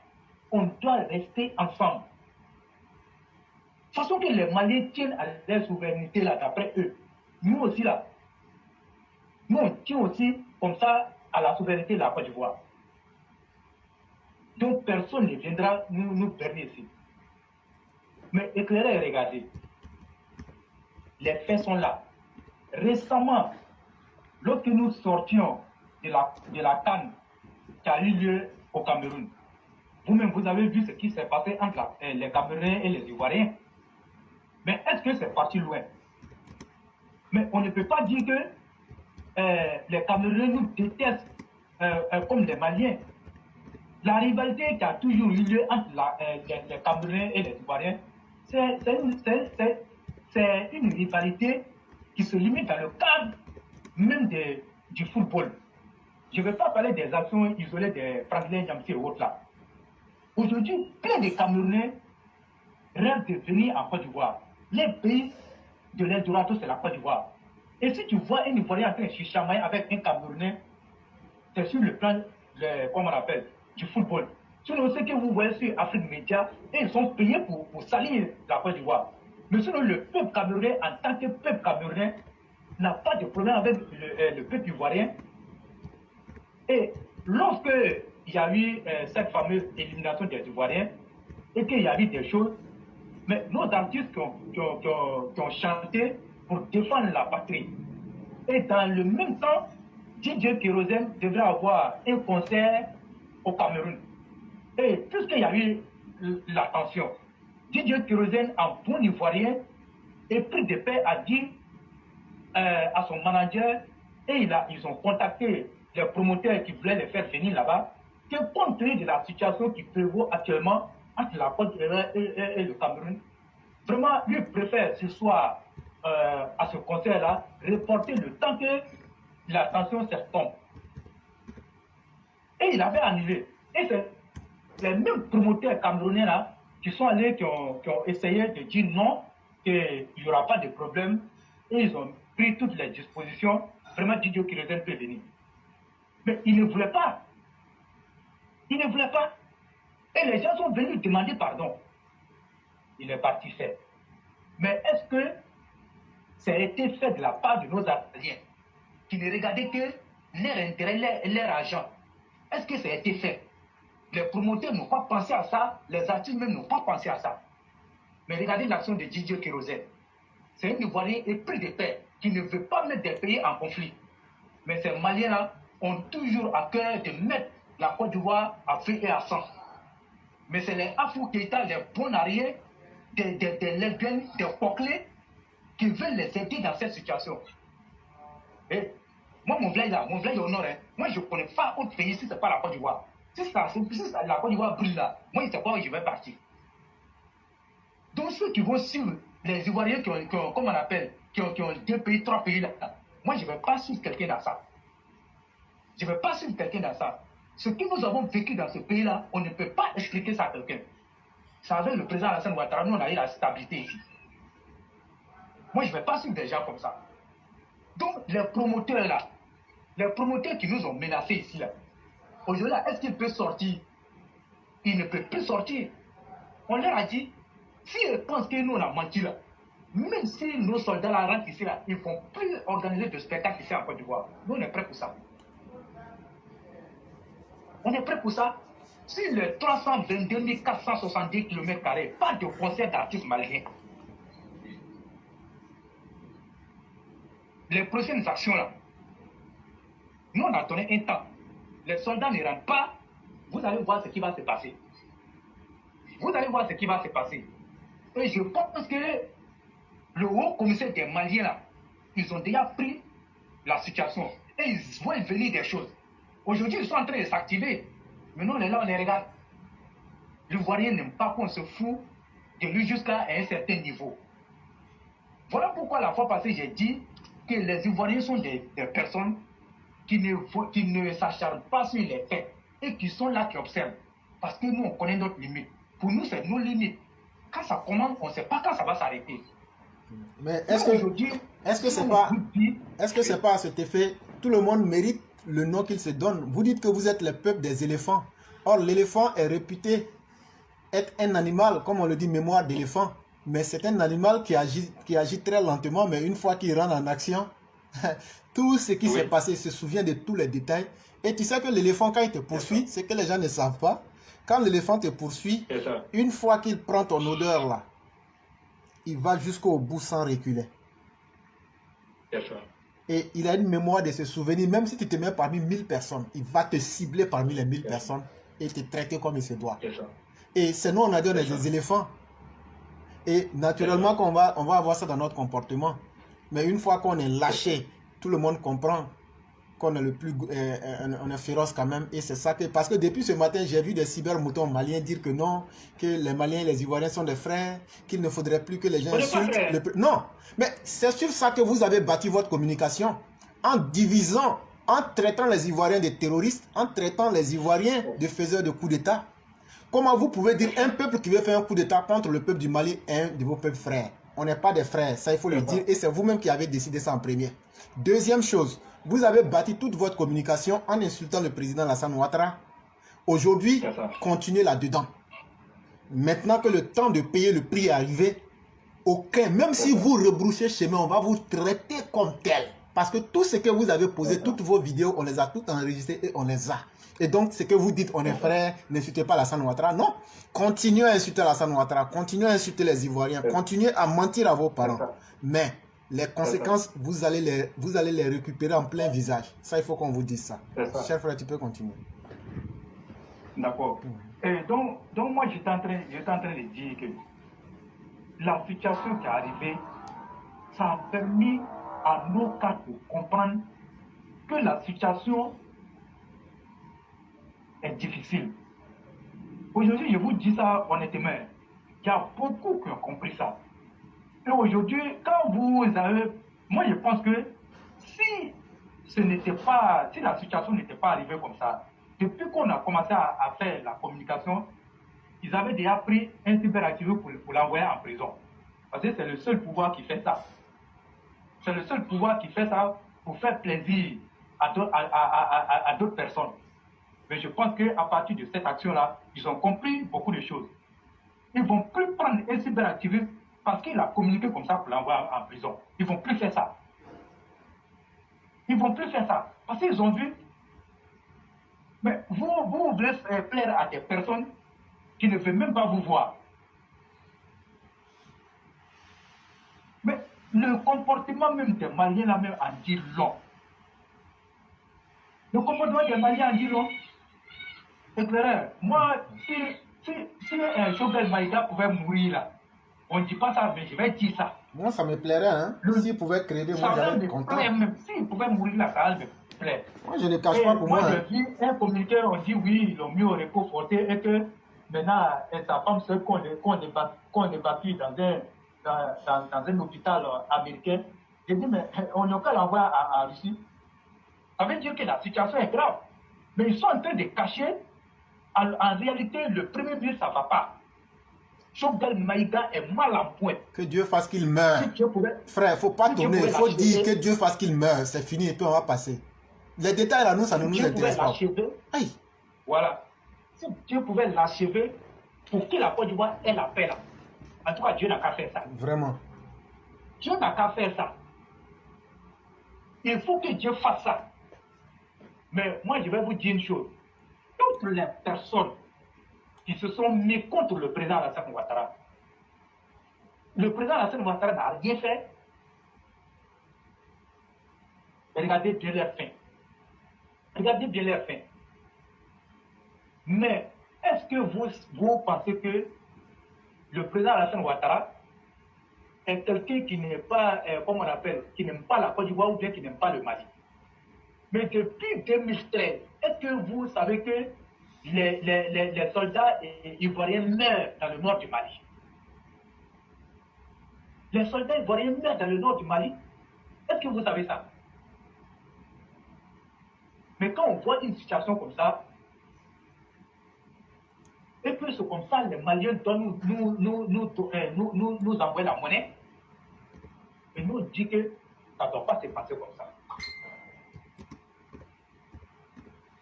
on doit rester ensemble. De toute façon que les Maliens tiennent à leur souveraineté là, d'après eux. Nous aussi là, nous on tient aussi comme ça à la souveraineté de la Côte d'Ivoire. Donc personne ne viendra nous berner ici. Mais éclairez et regardez. Les faits sont là. Récemment, lorsque nous sortions de la CAN qui a eu lieu au Cameroun, vous-même vous avez vu ce qui s'est passé entre les Camerounais et les Ivoiriens. Mais est-ce que c'est parti loin? Mais on ne peut pas dire que les Camerounais nous détestent comme les Maliens. La rivalité qui a toujours eu lieu entre les Camerounais et les Ivoiriens, c'est une rivalité qui se limite dans le cadre même du football. Je ne vais pas parler des actions isolées des Franklin Nyamsi et autres là. Aujourd'hui, plein de Camerounais rêvent de venir en Côte d'Ivoire. Les pays de l'Eldorado, c'est la Côte d'Ivoire. Et si tu vois un Ivoirien en train de se chamailler avec un Camerounais, c'est sur le plan, comment on appelle, du football. Sinon, ce que vous voyez sur Afrique Média, ils sont payés pour salir la Côte d'Ivoire. Mais sinon, le peuple camerounais, en tant que peuple camerounais, n'a pas de problème avec le peuple ivoirien. Et lorsque il y a eu cette fameuse élimination des Ivoiriens, et qu'il y a eu des choses, mais nos artistes qui ont chanté pour défendre la patrie. Et dans le même temps, DJ Kérosène devrait avoir un concert au Cameroun. Et puisqu'il y a eu la tension, DJ Kérosène, en bon ivoirien, est pris de paix à dire à son manager, et ils ont contacté les promoteurs qui voulaient les faire venir là-bas, que compte tenu de la situation qui prévaut actuellement entre la Côte d'Ivoire et le Cameroun, vraiment, lui préfère ce soir à ce concert-là, reporter le temps que la tension s'estompe. Et il avait annulé. Et c'est les mêmes promoteurs camerounais là qui sont allés, qui ont essayé de dire non, qu'il n'y aura pas de problème. Et ils ont pris toutes les dispositions. Vraiment, Didier Kérosène peut venir. Mais il ne voulait pas. Il ne voulait pas. Et les gens sont venus demander pardon. Il est parti faire. Mais est-ce que ça a été fait de la part de nos Algériens qui ne regardaient que leur intérêt, leur argent? Est-ce que ça a été fait? Les promoteurs n'ont pas pensé à ça, les artistes même n'ont pas pensé à ça. Mais regardez l'action de Didier Kérosène. C'est un Ivoirien épris de paix qui ne veut pas mettre des pays en conflit. Mais ces Maliens-là ont toujours à cœur de mettre la Côte d'Ivoire à feu et à sang. Mais c'est les Afou Keïta, les bons arrières, des lesbiennes, des Poclés, qui veulent les aider dans cette situation. Et moi, mon village là, mon village au nord, hein, moi je ne connais pas autre pays si ce n'est pas la Côte d'Ivoire. Si la Côte d'Ivoire brûle là, moi je ne sais pas où je vais partir. Donc ceux qui vont suivre les Ivoiriens qui ont comme on appelle, qui ont 2 pays, 3 pays là, moi je ne vais pas suivre quelqu'un dans ça. Je ne vais pas suivre quelqu'un dans ça. Ce que nous avons vécu dans ce pays-là, on ne peut pas expliquer ça à quelqu'un. C'est avec le président Alassane Ouattara, nous on a eu la stabilité ici. Moi je ne vais pas suivre des gens comme ça. Donc les promoteurs là, les promoteurs qui nous ont menacés ici là, aujourd'hui là, est-ce qu'ils peuvent sortir? Ils ne peuvent plus sortir. On leur a dit, s'ils pensent que nous on a menti là, même si nos soldats là rentrent ici là, ils ne vont plus organiser de spectacle ici en Côte d'Ivoire. Nous on est prêts pour ça. On est prêt pour ça. Sur les 322 470 km², pas de concert d'artistes maliens. Les prochaines actions là, nous on a donné un temps. Les soldats ne rentrent pas. Vous allez voir ce qui va se passer. Vous allez voir ce qui va se passer. Et je pense que le haut commissaire des Maliens là, ils ont déjà pris la situation. Et ils voient venir des choses. Aujourd'hui, ils sont en train de s'activer. Maintenant, on est là, on les regarde. L'Ivoirien n'aime pas qu'on se fout de lui jusqu'à un certain niveau. Voilà pourquoi la fois passée, j'ai dit que les Ivoiriens sont des personnes qui ne s'acharnent pas sur les faits et qui sont là, qui observent. Parce que nous, on connaît notre limite. Pour nous, c'est nos limites. Quand ça commence, on ne sait pas quand ça va s'arrêter. Mais est-ce que c'est pas à cet effet, tout le monde mérite le nom qu'il se donne. Vous dites que vous êtes le peuple des éléphants. Or, l'éléphant est réputé être un animal, comme on le dit, mémoire d'éléphant. Mais c'est un animal qui agit très lentement, mais une fois qu'il rentre en action, tout ce qui s'est passé, il se souvient de tous les détails. Et tu sais que l'éléphant, quand il te poursuit, c'est que les gens ne savent pas. Quand l'éléphant te poursuit, une fois qu'il prend ton odeur là, il va jusqu'au bout sans reculer. Et il a une mémoire de se souvenir, même si tu te mets parmi 1000 personnes, il va te cibler parmi les 1000 personnes et te traiter comme il se doit. Et c'est nous, on a dit, on est des éléphants. Et naturellement, on va avoir ça dans notre comportement. Mais une fois qu'on est lâché, tout le monde comprend qu'on est on est féroce quand même. Et c'est ça que... Parce que depuis ce matin, j'ai vu des cybermoutons maliens dire que non, que les Maliens et les Ivoiriens sont des frères, qu'il ne faudrait plus que les gens insultent. Non, mais c'est sur ça que vous avez bâti votre communication. En divisant, en traitant les Ivoiriens de terroristes, en traitant les Ivoiriens de faiseurs de coups d'État. Comment vous pouvez dire un peuple qui veut faire un coup d'État contre le peuple du Mali est un de vos peuples frères? On n'est pas des frères, ça il faut le dire, et c'est vous-même qui avez décidé ça en premier. Deuxième chose, vous avez bâti toute votre communication en insultant le président Alassane Ouattara. Aujourd'hui, continuez là-dedans. Maintenant que le temps de payer le prix est arrivé, même si vous rebrouchez chemin, on va vous traiter comme tel. Parce que tout ce que vous avez posé, toutes vos vidéos, on les a toutes enregistrées et on les a. Et donc, ce que vous dites, on est frères, n'insultez pas Alassane Ouattara. Non, continuez à insulter Alassane Ouattara, continuez à insulter les Ivoiriens, continuez à mentir à vos parents. Mais les conséquences, vous allez les récupérer en plein visage. Ça, il faut qu'on vous dise ça. Cher frère, tu peux continuer. D'accord. Donc moi, j'étais en train de dire que la situation qui est arrivée, ça a permis à nos cas de comprendre que la situation est difficile. Aujourd'hui, je vous dis ça honnêtement, il y a beaucoup qui ont compris ça. Et aujourd'hui, quand vous avez... Moi, je pense que si la situation n'était pas arrivée comme ça, depuis qu'on a commencé à faire la communication, ils avaient déjà pris un cyberactivé pour l'envoyer en prison. Parce que c'est le seul pouvoir qui fait ça. C'est le seul pouvoir qui fait ça pour faire plaisir à d'autres personnes. Mais je pense qu'à partir de cette action-là, ils ont compris beaucoup de choses. Ils ne vont plus prendre un cyberactiviste parce qu'il a communiqué comme ça pour l'envoyer en prison. Ils ne vont plus faire ça. Ils ne vont plus faire ça. Parce qu'ils ont vu. Mais vous voulez plaire à des personnes qui ne veulent même pas vous voir. Mais le comportement même des Maliens là même en dit long. Le comportement des Maliens en dit long. Éclaireur, moi, si un Choguel Maïga pouvait mourir là, on ne dit pas ça, mais je vais dire ça. Moi, ça me plairait, hein. S'il pouvait créer, moi, j'allais être content. S'il pouvait mourir là, ça me plaît. Moi, je ne cache pas pour moi. Moi, j'ai vu un communiqué, on dit oui, ils l'ont mis au repos forcé et que maintenant, sa femme seule qu'on évacue dans un hôpital américain. J'ai dit, mais on n'a qu'à l'envoyer en Russie. Ça veut dire que la situation est grave. Mais ils sont en train de cacher. En réalité, le premier ministre, ça ne va pas. Choguel Maïga est mal en point. Que Dieu fasse qu'il meure. Frère, il ne faut pas tourner. Il faut dire que Dieu fasse qu'il meure. C'est fini et puis on va passer. Les détails là, nous, ça ne nous intéresse pas. Aïe. Voilà. Si Dieu pouvait l'achever pour que la Côte d'Ivoire ait la paix là. En tout cas, Dieu n'a qu'à faire ça. Vraiment. Dieu n'a qu'à faire ça. Il faut que Dieu fasse ça. Mais moi, je vais vous dire une chose. Toutes les personnes qui se sont mis contre le président Alassane Ouattara, le président Alassane Ouattara n'a rien fait. Regardez bien leur fin. Regardez bien leur fin. Mais est-ce que vous pensez que le président Alassane Ouattara est quelqu'un qui n'est pas, comment on appelle, qui n'aime pas la Côte d'Ivoire ou bien qui n'aime pas le Mali? Mais depuis 2013, est-ce que vous savez que les soldats ivoiriens meurent dans le nord du Mali. Les soldats ivoiriens meurent dans le nord du Mali. Est-ce que vous savez ça? Mais quand on voit une situation comme ça, et puis c'est comme ça, les Maliens doivent nous envoyer la monnaie, et nous dit que ça ne doit pas se passer comme ça.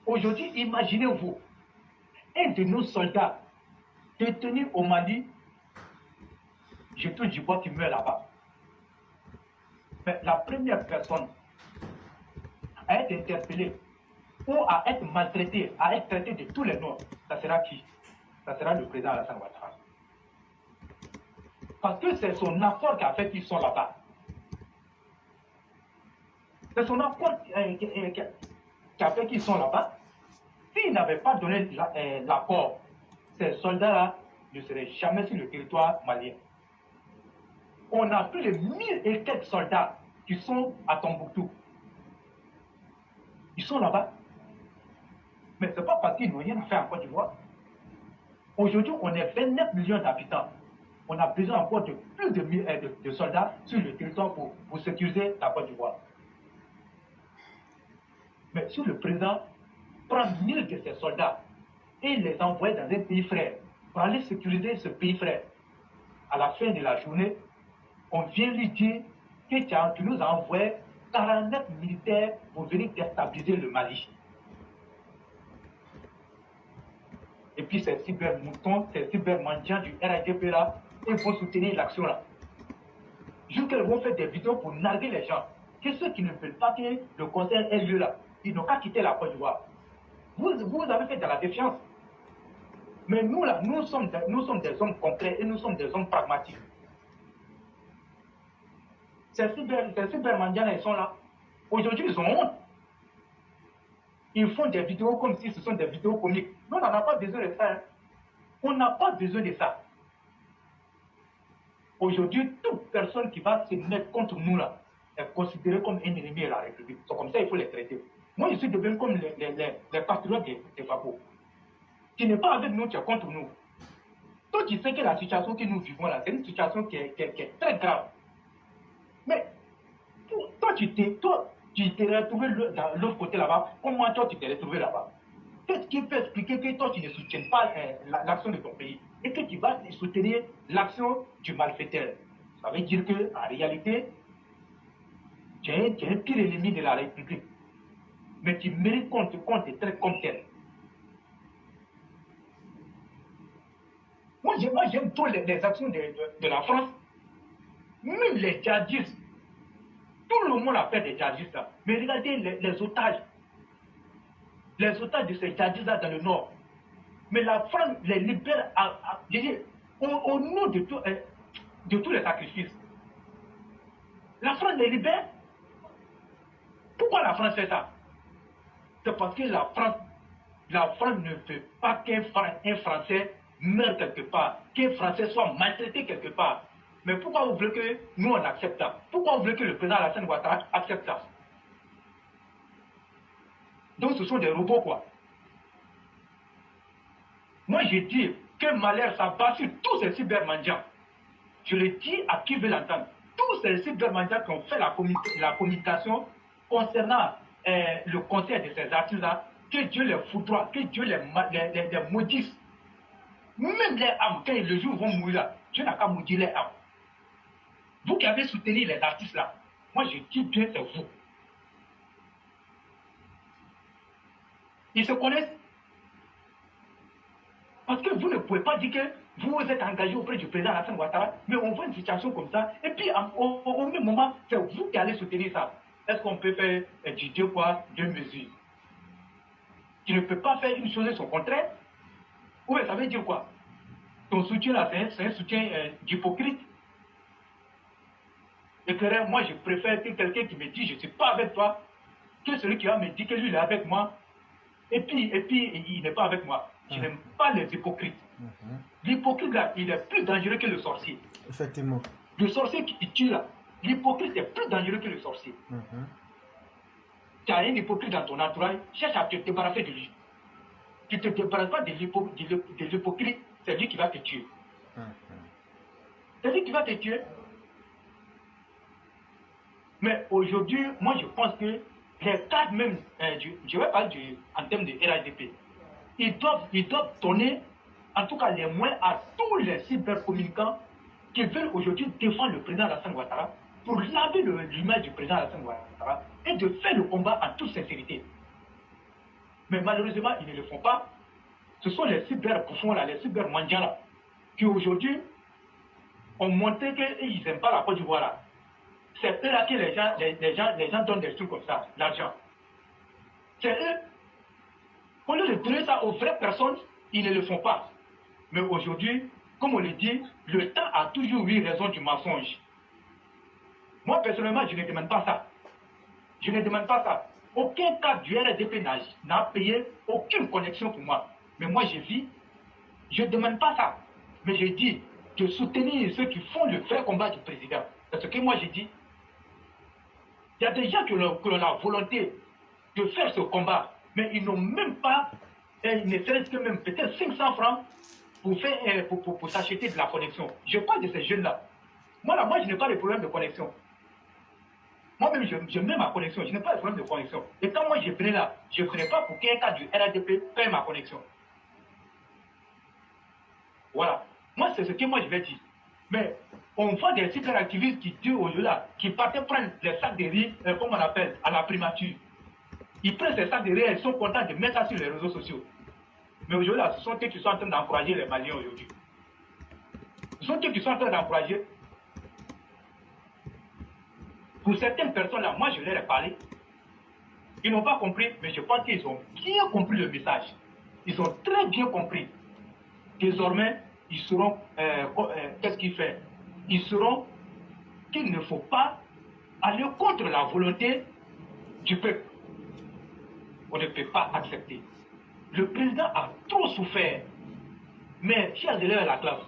Aujourd'hui, imaginez-vous, un de nos soldats détenus au Mali, je touche du bois qui meurt là-bas. Mais la première personne à être interpellée ou à être maltraitée, à être traitée de tous les noms, ça sera qui? Ça sera le président Alassane Ouattara. Parce que c'est son apport qui a fait qu'ils sont là-bas. C'est son apport qui a fait qu'ils sont là-bas. S'il n'avait pas donné l'apport, ces soldats-là ne seraient jamais sur le territoire malien. On a plus de 1000 et quelques soldats qui sont à Tombouctou. Ils sont là-bas. Mais ce n'est pas parce qu'ils n'ont rien à faire en Côte d'Ivoire. Aujourd'hui, on est 29 millions d'habitants. On a besoin encore de plus de soldats sur le territoire pour sécuriser la Côte d'Ivoire. Mais si le président prend 1000 de ses soldats et les envoie dans un pays frère pour aller sécuriser ce pays frère, à la fin de la journée, on vient lui dire que tu nous as envoyé 49 militaires pour venir déstabiliser le Mali. Et puis ces cybermoutons, ces cybermandiants du RADP là, ils vont soutenir l'action là. Jusqu'à vont faire des vidéos pour narguer les gens. Que ceux qui ne veulent pas que le concert ait lieu là, ils n'ont qu'à quitter la Côte d'Ivoire. Vous avez fait de la défiance. Mais nous là, nous sommes des hommes concrets et nous sommes des hommes pragmatiques. Ces cybermandians là, ils sont là. Aujourd'hui, ils ont honte. Ils font des vidéos comme si ce sont des vidéos comiques. Nous, on n'en a pas besoin de ça. Hein. On n'a pas besoin de ça. Aujourd'hui, toute personne qui va se mettre contre nous là est considérée comme un ennemi de la République. C'est comme ça qu'il faut les traiter. Moi, je suis devenu comme les patriotes des Fabo. Tu n'es pas avec nous, tu es contre nous. Toi, tu sais que la situation que nous vivons là, c'est une situation qui est très grave. Mais toi, tu t'es retrouvé de l'autre côté là-bas. Comment toi, tu t'es retrouvé là-bas? Qu'est-ce qui peut expliquer que toi, tu ne soutiens pas l'action de ton pays et que tu vas soutenir l'action du malfaiteur? Ça veut dire qu'en réalité, tu es un pire ennemi de la République. Mais tu mérites qu'on te traite comme tel. Moi, j'aime trop les actions de la France. Même les djihadistes. Tout le monde a fait des djihadistes là. Mais regardez les otages. Les otages de ces djihadistes là dans le nord. Mais la France les libère au nom de tous les sacrifices. La France les libère. Pourquoi la France fait ça? C'est parce que la France ne veut pas qu'un Français meure quelque part, qu'un Français soit maltraité quelque part. Mais pourquoi vous voulez que nous on accepte ça? Pourquoi vous voulez que le président Alassane Ouattara accepte ça? Donc ce sont des robots quoi. Moi je dis que malheur s'abat sur tous ces cybermandiants. Je le dis à qui veut l'entendre. Tous ces cybermandiants qui ont fait la communication concernant le concert de ces artistes-là, que Dieu les foudroie, que Dieu les maudisse. Même les âmes, quand le jour vont mourir là, Dieu n'a qu'à maudire les âmes. Vous qui avez soutenu les artistes là, moi je dis bien c'est vous. Ils se connaissent. Parce que vous ne pouvez pas dire que vous êtes engagé auprès du président Alassane Ouattara, mais on voit une situation comme ça, et puis au même moment, c'est vous qui allez soutenir ça. Est-ce qu'on peut faire du deux poids, deux mesures? Tu ne peux pas faire une chose et son contraire? Oui, ça veut dire quoi? Ton soutien là, c'est un soutien d'hypocrite. Et que moi, je préfère que quelqu'un qui me dit je ne suis pas avec toi, que celui qui va me dire que lui il est avec moi, et puis il n'est pas avec moi. Je n'aime pas les hypocrites. L'hypocrite là, il est plus dangereux que le sorcier. Effectivement. Le sorcier qui tue là, l'hypocrite est plus dangereux que le sorcier. Tu as un hypocrite dans ton entourage, cherche à te débarrasser de lui. tu ne te débarrasses pas de l'hypocrite, c'est lui qui va te tuer. C'est lui qui va te tuer. Mais aujourd'hui, moi je pense que les cadres même, je vais parler en termes de RADP, ils doivent donner en tout cas les moyens à tous les cybercommunicants qui veulent aujourd'hui défendre le président Alassane Ouattara pour laver l'image du président Alassane Ouattara et de faire le combat en toute sincérité. Mais malheureusement, ils ne le font pas. Ce sont les cyberbouffons là, les cybermandiens là, qui aujourd'hui ont montré qu'ils n'aiment pas la Côte d'Ivoire là. C'est eux là que les gens donnent des trucs comme ça, l'argent. C'est eux. Au lieu de donner ça aux vraies personnes, ils ne le font pas. Mais aujourd'hui, comme on le dit, le temps a toujours eu raison du mensonge. Moi, personnellement, je ne demande pas ça. Je ne demande pas ça. Aucun cadre du RDP n'a payé aucune connexion pour moi. Mais moi, je vis, je ne demande pas ça. Mais je dis de soutenir ceux qui font le vrai combat du président. Parce que moi, je dis, il y a des gens qui ont la volonté de faire ce combat, mais ils n'ont même pas, ne serait-ce que même peut-être 500 francs pour s'acheter de la connexion. Je parle de ces jeunes-là. Moi, je n'ai pas de problème de connexion. Moi-même, je mets ma connexion. Je n'ai pas de problème de connexion. Et quand moi, je venais là, je ne venais pas pour qu'un cas du RADP paye ma connexion. Voilà. Moi, c'est ce que moi, je vais dire. Mais on voit des cyberactivistes qui disent au-delà, qui partaient prendre les sacs de riz, comme on appelle, à la primature. Ils prennent ces sacs de riz et ils sont contents de mettre ça sur les réseaux sociaux. Mais aujourd'hui, ce sont eux qui sont en train d'encourager les Maliens aujourd'hui. Ce sont eux qui sont en train d'encourager. Pour certaines personnes-là, moi je leur ai parlé. Ils n'ont pas compris, mais je pense qu'ils ont bien compris le message. Ils ont très bien compris. Désormais, ils sauront qu'est-ce qu'ils font. Ils sauront qu'il ne faut pas aller contre la volonté du peuple. On ne peut pas accepter. Le président a trop souffert. Mais, chers élèves de la classe,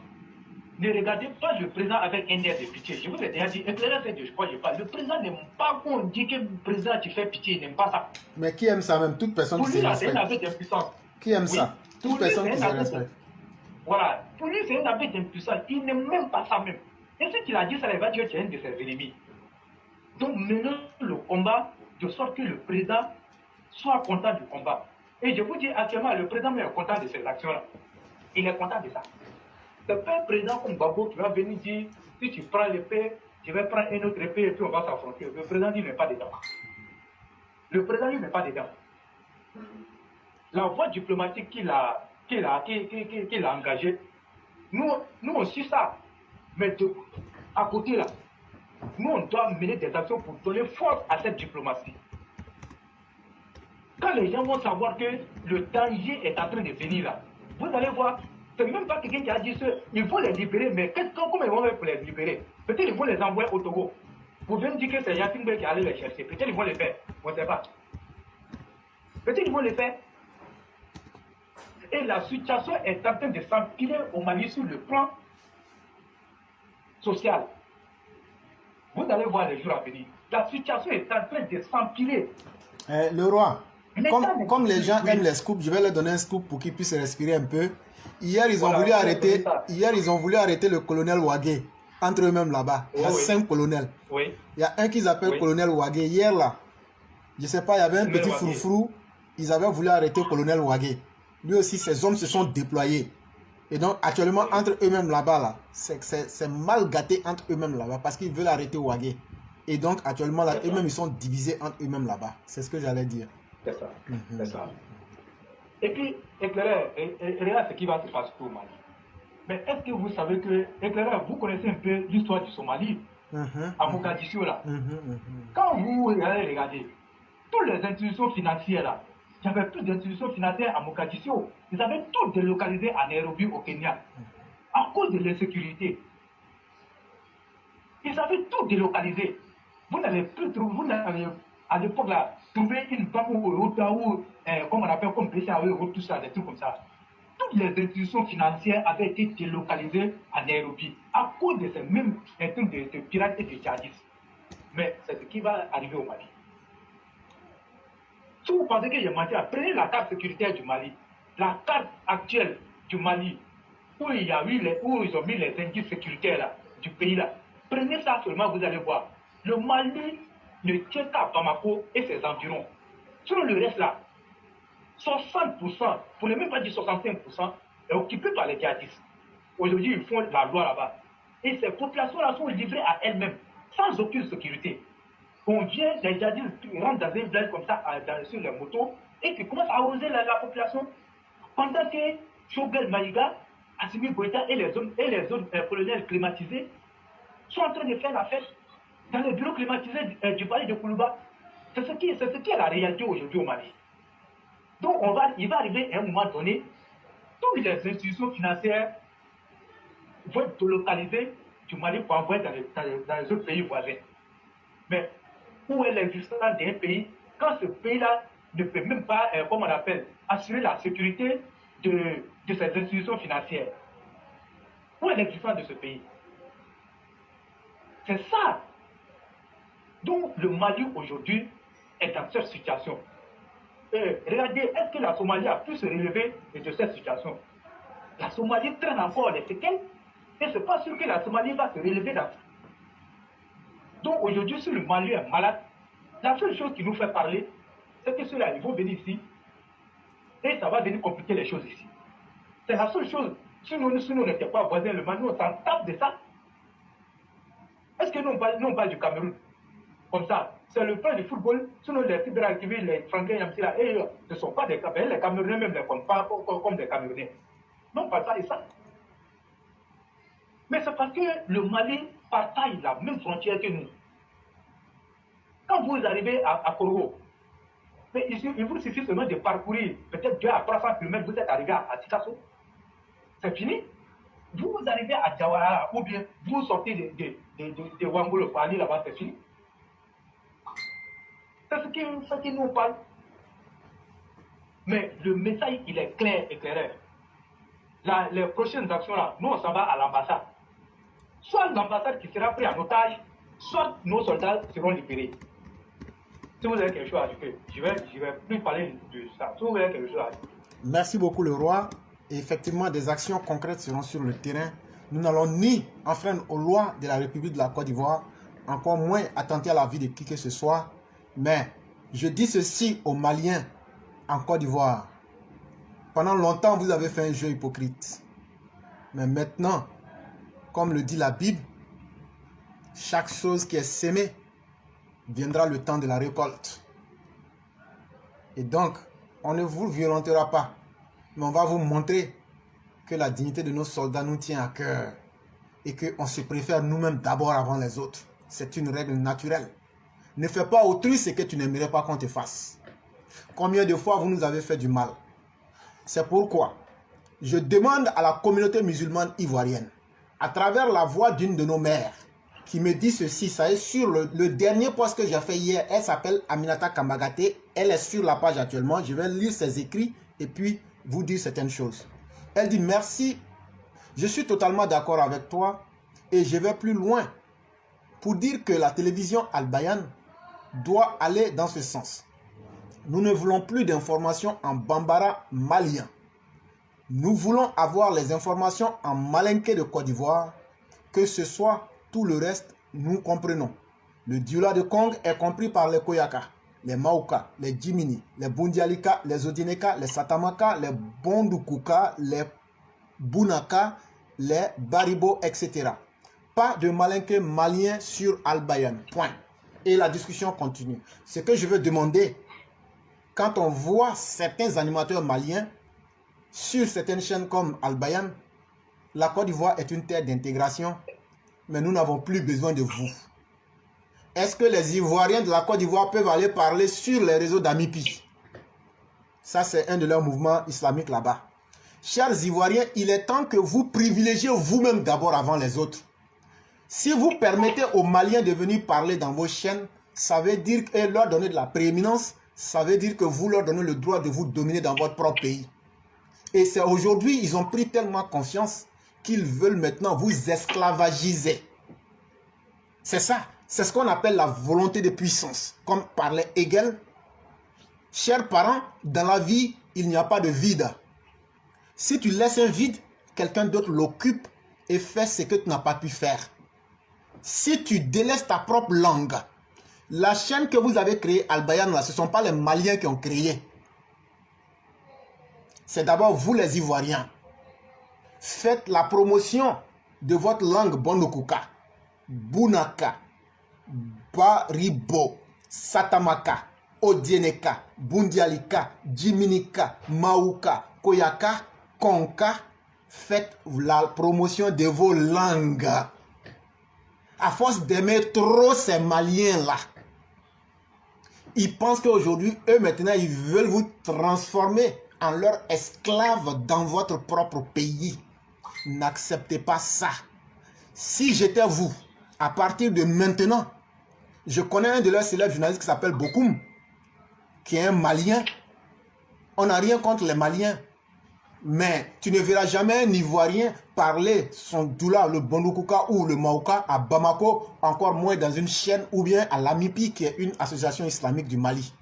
ne regardez pas le président avec un air de pitié. Je vous ai déjà dit, éclairez c'est de je crois que je parle. Le président n'aime pas qu'on dit que le président tu fais pitié, il n'aime pas ça. Mais qui aime ça même? Toute personne qui se respecte. Pour lui, c'est un aveu d'impuissance. Qui aime ça? Toute personne qui se respecte. Voilà. Pour lui, c'est un aveu d'impuissance. Il n'aime même pas ça même. Et ce qu'il a dit, ça il va dire que tu es un de ses ennemis. Donc, menons le combat de sorte que le président soit content du combat. Et je vous dis actuellement, le président est content de ces actions-là. Il est content de ça. C'est pas un président comme Gbagbo qui va venir dire, si tu prends l'épée, je vais prendre une autre épée et puis on va s'affronter. Le président lui n'est pas dedans. Le président lui n'est pas dedans. La voie diplomatique qu'il a engagée, nous aussi ça. Mais à côté là, nous on doit mener des actions pour donner force à cette diplomatie. Quand les gens vont savoir que le danger est en train de venir là, vous allez voir, c'est même pas quelqu'un qui a dit ça, il faut les libérer, mais comment ils vont faire pour les libérer? Peut-être ils vont les envoyer au Togo. Vous venez dire que c'est Yassine Bey qui allait les chercher, peut-être ils vont les faire, on ne sait pas. Peut-être ils vont les faire. Et la situation est en train de s'empirer au Mali sur le plan social. Vous allez voir les jours à venir. La situation est en train de s'empirer. Le roi, comme les gens aiment les scoops, je vais leur donner un scoop pour qu'ils puissent respirer un peu. Hier, ils ont voulu arrêter le colonel Ouagué, entre eux-mêmes là-bas. Il y a 5 colonels. Oui. Il y a un qu'ils appellent colonel Ouagué. Hier, là, je ne sais pas, il y avait un petit froufrou. Ils avaient voulu arrêter le colonel Ouagué. Lui aussi, ses hommes se sont déployés. Et donc, actuellement, entre eux-mêmes là-bas, là, c'est mal gâté entre eux-mêmes là-bas parce qu'ils veulent arrêter Ouagué. Et donc, actuellement, là, eux-mêmes, ils sont divisés entre eux-mêmes là-bas. C'est ce que j'allais dire. C'est ça. C'est ça. Et puis, éclaireur, regarde ce qui va se passer au Mali. Mais est-ce que vous savez que, éclaireur, vous connaissez un peu l'histoire du Somalie, à Mogadiscio là. Quand vous regardez, toutes les institutions financières là, il n'y avait plus d'institutions financières à Mogadiscio. Ils avaient tout délocalisé à Nairobi au Kenya, à cause de l'insécurité. Ils avaient tout délocalisé. Vous n'avez plus trouvé, vous n'avez à l'époque là, trouvé une banque ou comme on appelle comme PCA ou tout ça, des trucs comme ça. Toutes les institutions financières avaient été délocalisées à Nairobi à cause de ces mêmes trucs de pirates et de djihadistes. Mais c'est ce qui va arriver au Mali. Si vous pensez qu'il y a matière, prenez la carte sécuritaire du Mali. la carte actuelle du Mali, où il y a eu où ils ont mis les indices sécuritaires là, du pays là, prenez ça seulement, vous allez voir. Le Mali ne tient qu'à Bamako et ses environs. Sur le reste là, 60%, pour ne même pas dire 65%, est occupé par les djihadistes. Aujourd'hui, ils font la loi là-bas. Et ces populations-là sont livrées à elles-mêmes, sans aucune sécurité. On vient, les djihadistes rentrent dans un village comme ça, sur les motos, et qui commencent à arroser la population. Pendant que Choguel Maïga, Assimi Goïta et les autres colonels climatisés sont en train de faire la fête dans les bureaux climatisés du palais de Koulouba. C'est ce qui est la réalité aujourd'hui au Mali. Donc il va arriver à un moment donné, toutes les institutions financières vont être localisées du Mali pour envoyer dans les autres pays voisins. Mais où est l'existence d'un pays quand ce pays-là ne peut même pas, comme on appelle, assurer la sécurité de ces institutions financières? Où est l'existence de ce pays? C'est ça. Donc le Mali aujourd'hui est dans cette situation. Regardez, est-ce que la Somalie a pu se relever de cette situation? La Somalie traîne encore les séquelles et ce n'est pas sûr que la Somalie va se relever dans ça. Donc aujourd'hui, si le Mali est malade, la seule chose qui nous fait parler, c'est que ceux-là, ils vont venir ici et ça va venir compliquer les choses ici. C'est la seule chose. Si nous n'étions pas voisins, le Mali, on s'en tape de ça. Est-ce que nous on parle du Cameroun comme ça? C'est le plan du football. Sinon, les cyberactivistes, les Franklin Yamsila, ils ne sont pas des Camerounais. Les Camerounais même ne comptent pas comme des Camerounais. Non, pas ça et ça. Mais c'est parce que le Mali partage la même frontière que nous. Quand vous arrivez à Korogo, il vous suffit seulement de parcourir peut-être 2 à 300 km, vous êtes arrivé à Tikasso. C'est fini. Vous arrivez à Diawara ou bien vous sortez de Wangolo pour aller là-bas, c'est fini. C'est ce qui nous parle. Mais le message, il est clair et clair. Les prochaines actions là, nous on s'en va à l'ambassade. Soit l'ambassade qui sera pris en otage, soit nos soldats seront libérés. Si vous avez quelque chose à ajouter, je vais plus parler de ça. Si vous avez quelque chose à ajouter. Merci beaucoup le roi. Et effectivement, des actions concrètes seront sur le terrain. Nous n'allons ni enfreindre aux lois de la République de la Côte d'Ivoire, encore moins attenter à la vie de qui que ce soit. Mais je dis ceci aux Maliens en Côte d'Ivoire. Pendant longtemps, vous avez fait un jeu hypocrite. Mais maintenant, comme le dit la Bible, chaque chose qui est sémée, viendra le temps de la récolte. Et donc, on ne vous violentera pas, mais on va vous montrer que la dignité de nos soldats nous tient à cœur et qu'on se préfère nous-mêmes d'abord avant les autres. C'est une règle naturelle. Ne fais pas autrui ce que tu n'aimerais pas qu'on te fasse. Combien de fois vous nous avez fait du mal? C'est pourquoi je demande à la communauté musulmane ivoirienne, à travers la voix d'une de nos mères, qui me dit ceci, ça est sur le dernier post que j'ai fait hier. Elle s'appelle Aminata Kambagate, elle est sur la page actuellement. Je vais lire ses écrits et puis vous dire certaines choses. Elle dit: merci, je suis totalement d'accord avec toi et je vais plus loin pour dire que la télévision Al Bayan doit aller dans ce sens. Nous ne voulons plus d'informations en bambara malien. Nous voulons avoir les informations en malinké de Côte d'Ivoire, que ce soit tout le reste, nous comprenons. Le Dioula de Kong est compris par les Koyaka, les Mauka, les Jimini, les Bundialika, les Odineka, les Satamaka, les Bondukuka, les Bunaka, les Baribo, etc. Pas de malinké malien sur Al Bayan. Point. Et la discussion continue. Ce que je veux demander, quand on voit certains animateurs maliens sur certaines chaînes comme Al Bayan, la Côte d'Ivoire est une terre d'intégration, mais nous n'avons plus besoin de vous. Est-ce que les Ivoiriens de la Côte d'Ivoire peuvent aller parler sur les réseaux d'Amipi? Ça, c'est un de leurs mouvements islamiques là-bas. Chers Ivoiriens, il est temps que vous privilégiez vous-même d'abord avant les autres. Si vous permettez aux Maliens de venir parler dans vos chaînes, ça veut dire que leur donner de la prééminence, ça veut dire que vous leur donnez le droit de vous dominer dans votre propre pays. Et c'est aujourd'hui, ils ont pris tellement confiance qu'ils veulent maintenant vous esclavagiser. C'est ça. C'est ce qu'on appelle la volonté de puissance. Comme parlait Hegel. Chers parents, dans la vie, il n'y a pas de vide. Si tu laisses un vide, quelqu'un d'autre l'occupe et fait ce que tu n'as pas pu faire. Si tu délaisses ta propre langue, la chaîne que vous avez créée, Al Bayan, ce ne sont pas les Maliens qui ont créé. C'est d'abord vous les Ivoiriens. Faites la promotion de votre langue Bondokuka, Bunaka, Baribo, Satamaka, Odieneka, Bundialika, Jiminika, Mauka, Koyaka, Konka. Faites la promotion de vos langues. À force d'aimer trop ces Maliens-là, ils pensent qu'aujourd'hui, eux maintenant, ils veulent vous transformer en leurs esclaves dans votre propre pays. N'acceptez pas ça. Si j'étais vous, à partir de maintenant, je connais un de leurs célèbres journalistes qui s'appelle Bokoum, qui est un Malien. On n'a rien contre les Maliens. Mais tu ne verras jamais un Ivoirien parler son doula, le Bondokuka ou le Mauka à Bamako, encore moins dans une chaîne ou bien à l'AMIPI, qui est une association islamique du Mali.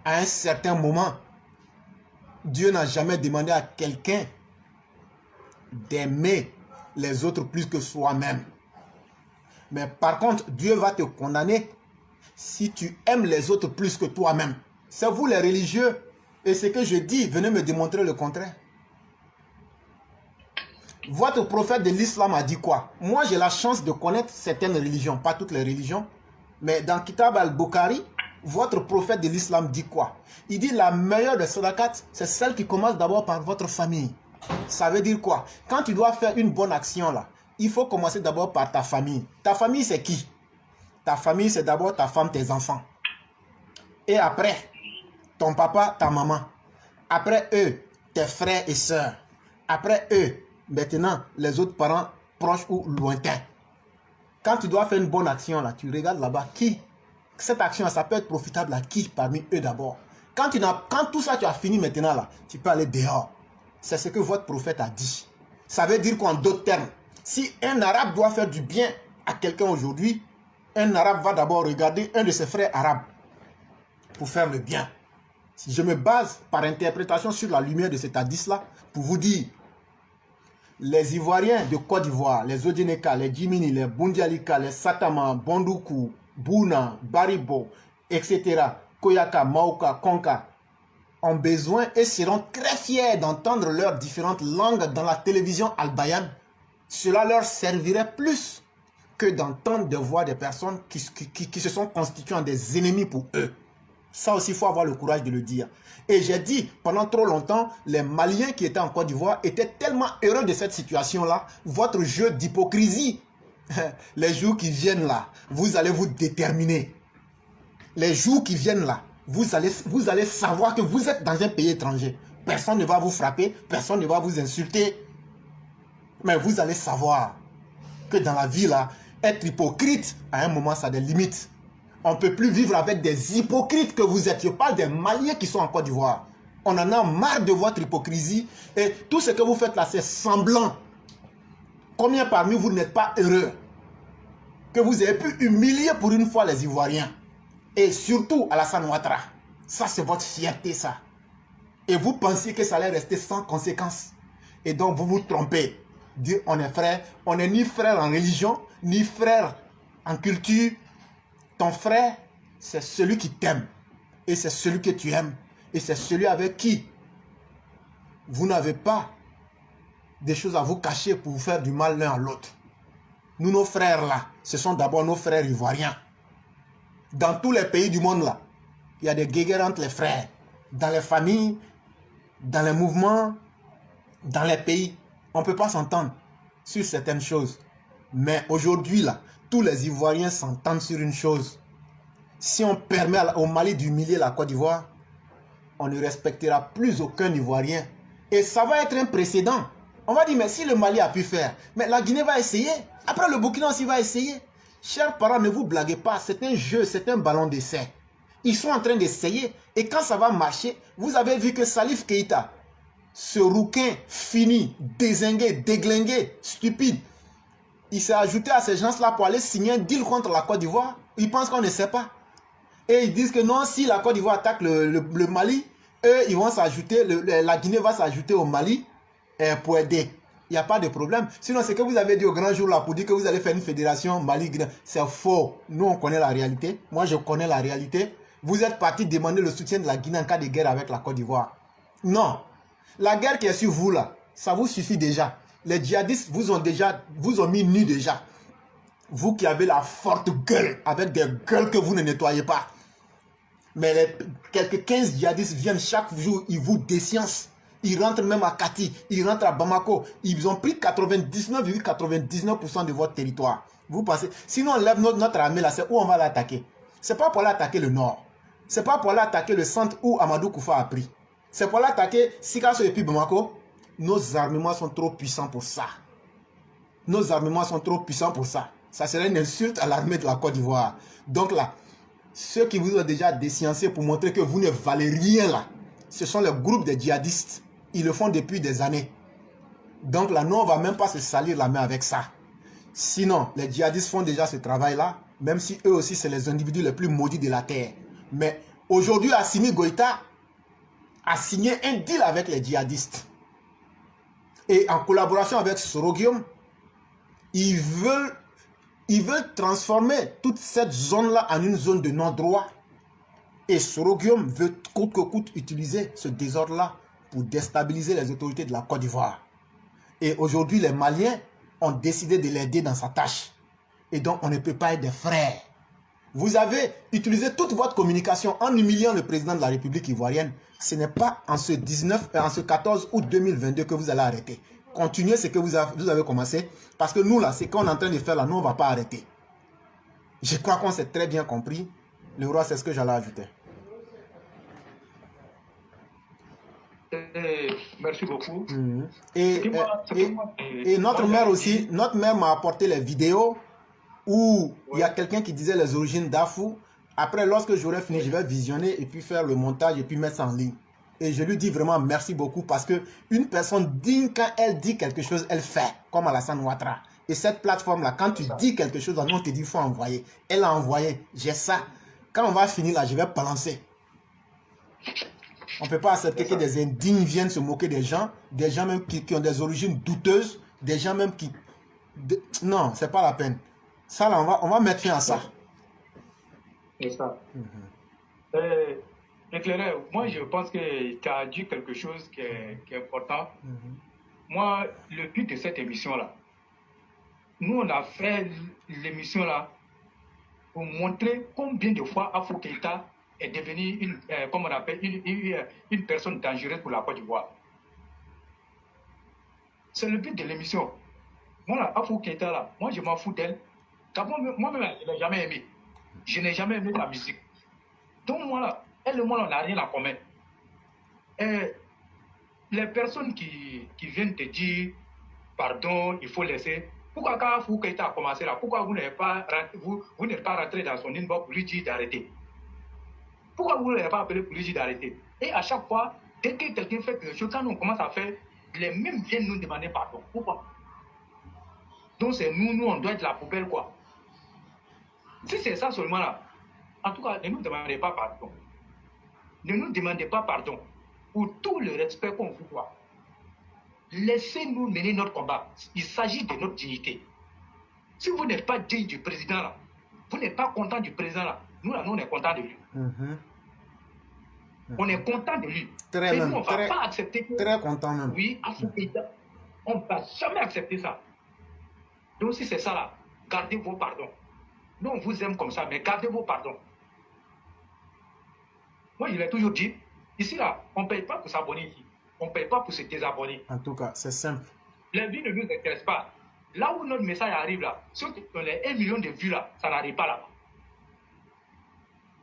À un certain moment, Dieu n'a jamais demandé à quelqu'un d'aimer les autres plus que soi-même. Mais par contre, Dieu va te condamner si tu aimes les autres plus que toi-même. C'est vous les religieux. Et ce que je dis, venez me démontrer le contraire. Votre prophète de l'islam a dit quoi? Moi, j'ai la chance de connaître certaines religions, pas toutes les religions. Mais dans Kitab al-Bukhari, votre prophète de l'islam dit quoi? Il dit la meilleure des sadaqat, c'est celle qui commence d'abord par votre famille. Ça veut dire quoi? Quand tu dois faire une bonne action là, il faut commencer d'abord par ta famille. Ta famille, c'est qui? Ta famille, c'est d'abord ta femme, tes enfants. Et après, ton papa, ta maman. Après eux, tes frères et sœurs. Après eux, maintenant, les autres parents proches ou lointains. Quand tu dois faire une bonne action, là, tu regardes là-bas, qui? Cette action, ça peut être profitable à qui parmi eux d'abord? Quand tout ça, tu as fini maintenant, là, tu peux aller dehors. C'est ce que votre prophète a dit. Ça veut dire qu'en d'autres termes, si un arabe doit faire du bien à quelqu'un aujourd'hui, un arabe va d'abord regarder un de ses frères arabes pour faire le bien. Si je me base par interprétation sur la lumière de cet hadith-là, pour vous dire, les Ivoiriens de Côte d'Ivoire, les Odieneka, les Jimini, les Bundialika, les Satama, Bondoukou, Bouna, Baribo, etc., Koyaka, Mauka, Konka, ont besoin et seront très fiers d'entendre leurs différentes langues dans la télévision Al-Bayan. Cela leur servirait plus que d'entendre des voix des personnes qui se sont constituées en des ennemis pour eux. Ça aussi, il faut avoir le courage de le dire. Et j'ai dit, pendant trop longtemps, les Maliens qui étaient en Côte d'Ivoire étaient tellement heureux de cette situation-là. Votre jeu d'hypocrisie, les jours qui viennent là, vous allez vous déterminer. Les jours qui viennent là, vous allez savoir que vous êtes dans un pays étranger. Personne ne va vous frapper, personne ne va vous insulter. Mais vous allez savoir que dans la vie là, être hypocrite, à un moment, ça a des limites. On ne peut plus vivre avec des hypocrites que vous êtes. Je parle des Maliens qui sont en Côte d'Ivoire. On en a marre de votre hypocrisie. Et tout ce que vous faites là, c'est semblant. Combien parmi vous n'êtes pas heureux que vous avez pu humilier pour une fois les Ivoiriens? Et surtout Alassane Ouattara. Ça, c'est votre fierté, ça. Et vous pensiez que ça allait rester sans conséquence. Et donc, vous vous trompez. Dire on est frère. On n'est ni frère en religion, ni frère en culture. Ton frère, c'est celui qui t'aime. Et c'est celui que tu aimes. Et c'est celui avec qui vous n'avez pas des choses à vous cacher pour vous faire du mal l'un à l'autre. Nous, nos frères là, ce sont d'abord nos frères ivoiriens. Dans tous les pays du monde là, il y a des guéguerres entre les frères. Dans les familles, dans les mouvements, dans les pays. On ne peut pas s'entendre sur certaines choses. Mais aujourd'hui là, tous les Ivoiriens s'entendent sur une chose. Si on permet au Mali d'humilier la Côte d'Ivoire, on ne respectera plus aucun Ivoirien. Et ça va être un précédent. On va dire, mais si le Mali a pu faire, mais la Guinée va essayer. Après, le Burkina aussi va essayer. Chers parents, ne vous blaguez pas. C'est un jeu, c'est un ballon d'essai. Ils sont en train d'essayer. Et quand ça va marcher, vous avez vu que Salif Keïta, ce rouquin fini, dézingué, déglingué, stupide, il s'est ajouté à ces gens-là pour aller signer un deal contre la Côte d'Ivoire. Ils pensent qu'on ne sait pas. Et ils disent que non, si la Côte d'Ivoire attaque le Mali, eux, ils vont s'ajouter, la Guinée va s'ajouter au Mali pour aider. Il n'y a pas de problème. Sinon, ce que vous avez dit au grand jour là pour dire que vous allez faire une fédération Mali-Guinée, c'est faux. Nous, on connaît la réalité. Moi, je connais la réalité. Vous êtes parti demander le soutien de la Guinée en cas de guerre avec la Côte d'Ivoire. Non. La guerre qui est sur vous là, ça vous suffit déjà. Les djihadistes vous ont mis nu déjà. Vous qui avez la forte gueule, avec des gueules que vous ne nettoyez pas. Mais quelques 15 djihadistes viennent chaque jour, ils vous déciencent. Ils rentrent même à Kati, ils rentrent à Bamako. Ils ont pris 99,99% de votre territoire. Vous pensez, sinon on lève notre armée là, c'est où on va l'attaquer? C'est pas pour l'attaquer le nord. C'est pas pour l'attaquer le centre où Amadou Koufa a pris. C'est pour l'attaquer Sikasso et puis Bamako. Nos armements sont trop puissants pour ça. Nos armements sont trop puissants pour ça. Ça serait une insulte à l'armée de la Côte d'Ivoire. Donc là, ceux qui vous ont déjà déciencé pour montrer que vous ne valez rien là, ce sont les groupes des djihadistes. Ils le font depuis des années. Donc là, nous, on ne va même pas se salir la main avec ça. Sinon, les djihadistes font déjà ce travail-là, même si eux aussi, c'est les individus les plus maudits de la terre. Mais aujourd'hui, Assimi Goïta a signé un deal avec les djihadistes. Et en collaboration avec Sorogium, ils veulent transformer toute cette zone-là en une zone de non-droit. Et Sorogium veut coûte que coûte utiliser ce désordre-là pour déstabiliser les autorités de la Côte d'Ivoire. Et aujourd'hui, les Maliens ont décidé de l'aider dans sa tâche. Et donc, on ne peut pas être des frères. Vous avez utilisé toute votre communication en humiliant le président de la République ivoirienne. Ce n'est pas en ce 14 août 2022 que vous allez arrêter. Continuez ce que vous avez commencé. Parce que nous, là, ce qu'on est en train de faire, là, nous, on ne va pas arrêter. Je crois qu'on s'est très bien compris. Le roi, c'est ce que j'allais ajouter. Merci beaucoup. Et notre mère aussi, notre mère m'a apporté les vidéos où il y a quelqu'un qui disait les origines d'Afou. Après, lorsque j'aurai fini, je vais visionner et puis faire le montage et puis mettre ça en ligne. Et je lui dis vraiment merci beaucoup parce que une personne digne, quand elle dit quelque chose, elle fait, comme Alassane Ouattara. Et cette plateforme-là, quand tu dis quelque chose, on te dit il faut envoyer. Elle a envoyé, j'ai ça. Quand on va finir là, je vais balancer. On ne peut pas accepter que des indignes viennent se moquer des gens même qui ont des origines douteuses, des gens même qui... Non, c'est pas la peine. Ça là, on va mettre fin à ça. C'est ça. Éclaireur, moi je pense que tu as dit quelque chose qui est important. Moi, le but de cette émission-là, nous on a fait l'émission-là pour montrer combien de fois Afou Keïta est devenu comme on appelle, une personne dangereuse pour la Côte d'Ivoire. C'est le but de l'émission. Moi, là, Afou Keïta, là, moi, je m'en fous d'elle. Moi-même, je n'ai jamais aimé. Je n'ai jamais aimé la musique. Donc, moi, là, elle et moi, là, on n'a rien à commettre. Les personnes qui viennent te dire, pardon, il faut laisser. Pourquoi quand Afou Keïta a commencé là, pourquoi vous n'êtes pas rentré dans son inbox pour lui dire d'arrêter? Pourquoi vous ne l'avez pas appelé pour lui dire d'arrêter? Et à chaque fois, dès que quelqu'un fait quelque chose, quand on commence à faire, les mêmes viennent nous demander pardon. Pourquoi? Donc c'est nous, on doit être la poubelle, quoi. Si c'est ça seulement là, en tout cas, ne nous demandez pas pardon. Ne nous demandez pas pardon pour tout le respect qu'on vous doit. Laissez-nous mener notre combat. Il s'agit de notre dignité. Si vous n'êtes pas digne du président là, vous n'êtes pas content du président là, nous là, nous on est content de lui. On est content de lui. Très et même, nous, on ne va pas accepter que... Très content même. Oui, Afou Keïta, on ne va jamais accepter ça. Donc si c'est ça là, gardez vos pardons. Nous, on vous aime comme ça, mais gardez vos pardons. Moi, je l'ai toujours dit, ici là, on ne paye pas pour s'abonner ici. On ne paye pas pour se désabonner. En tout cas, c'est simple. Les vues ne nous intéressent pas. Là où notre message arrive là, ceux qui ont les 1 million de vues là, ça n'arrive pas là.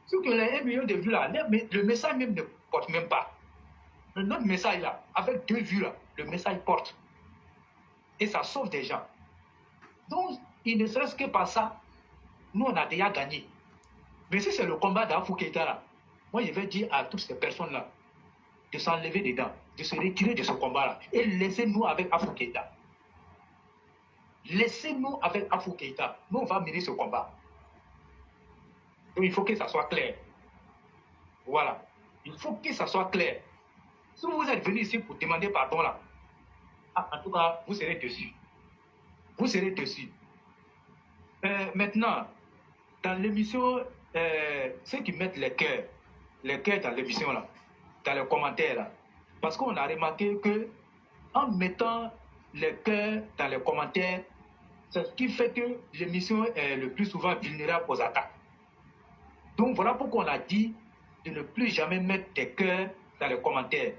Ceux qui ont les 1 million de vues là, le message même ne porte même pas. Mais notre message là, avec 2 vues là, le message porte. Et ça sauve des gens. Donc, il ne serait-ce que par ça, nous on a déjà gagné. Mais si c'est le combat d'Afou Keïta là, moi je vais dire à toutes ces personnes là, de s'enlever dedans, de se retirer de ce combat là, et laissez-nous avec Afou Keïta. Laissez-nous avec Afou Keïta. Nous, on va mener ce combat. Donc, il faut que ça soit clair. Voilà. Il faut que ça soit clair. Si vous êtes venu ici pour demander pardon, là, en tout cas, vous serez dessus. Vous serez dessus. Maintenant, dans l'émission, ceux qui mettent les cœurs dans l'émission, là, dans les commentaires, là, parce qu'on a remarqué que en mettant les cœurs dans les commentaires, c'est ce qui fait que l'émission est le plus souvent vulnérable aux attaques. Donc voilà pourquoi on a dit de ne plus jamais mettre des cœurs dans les commentaires.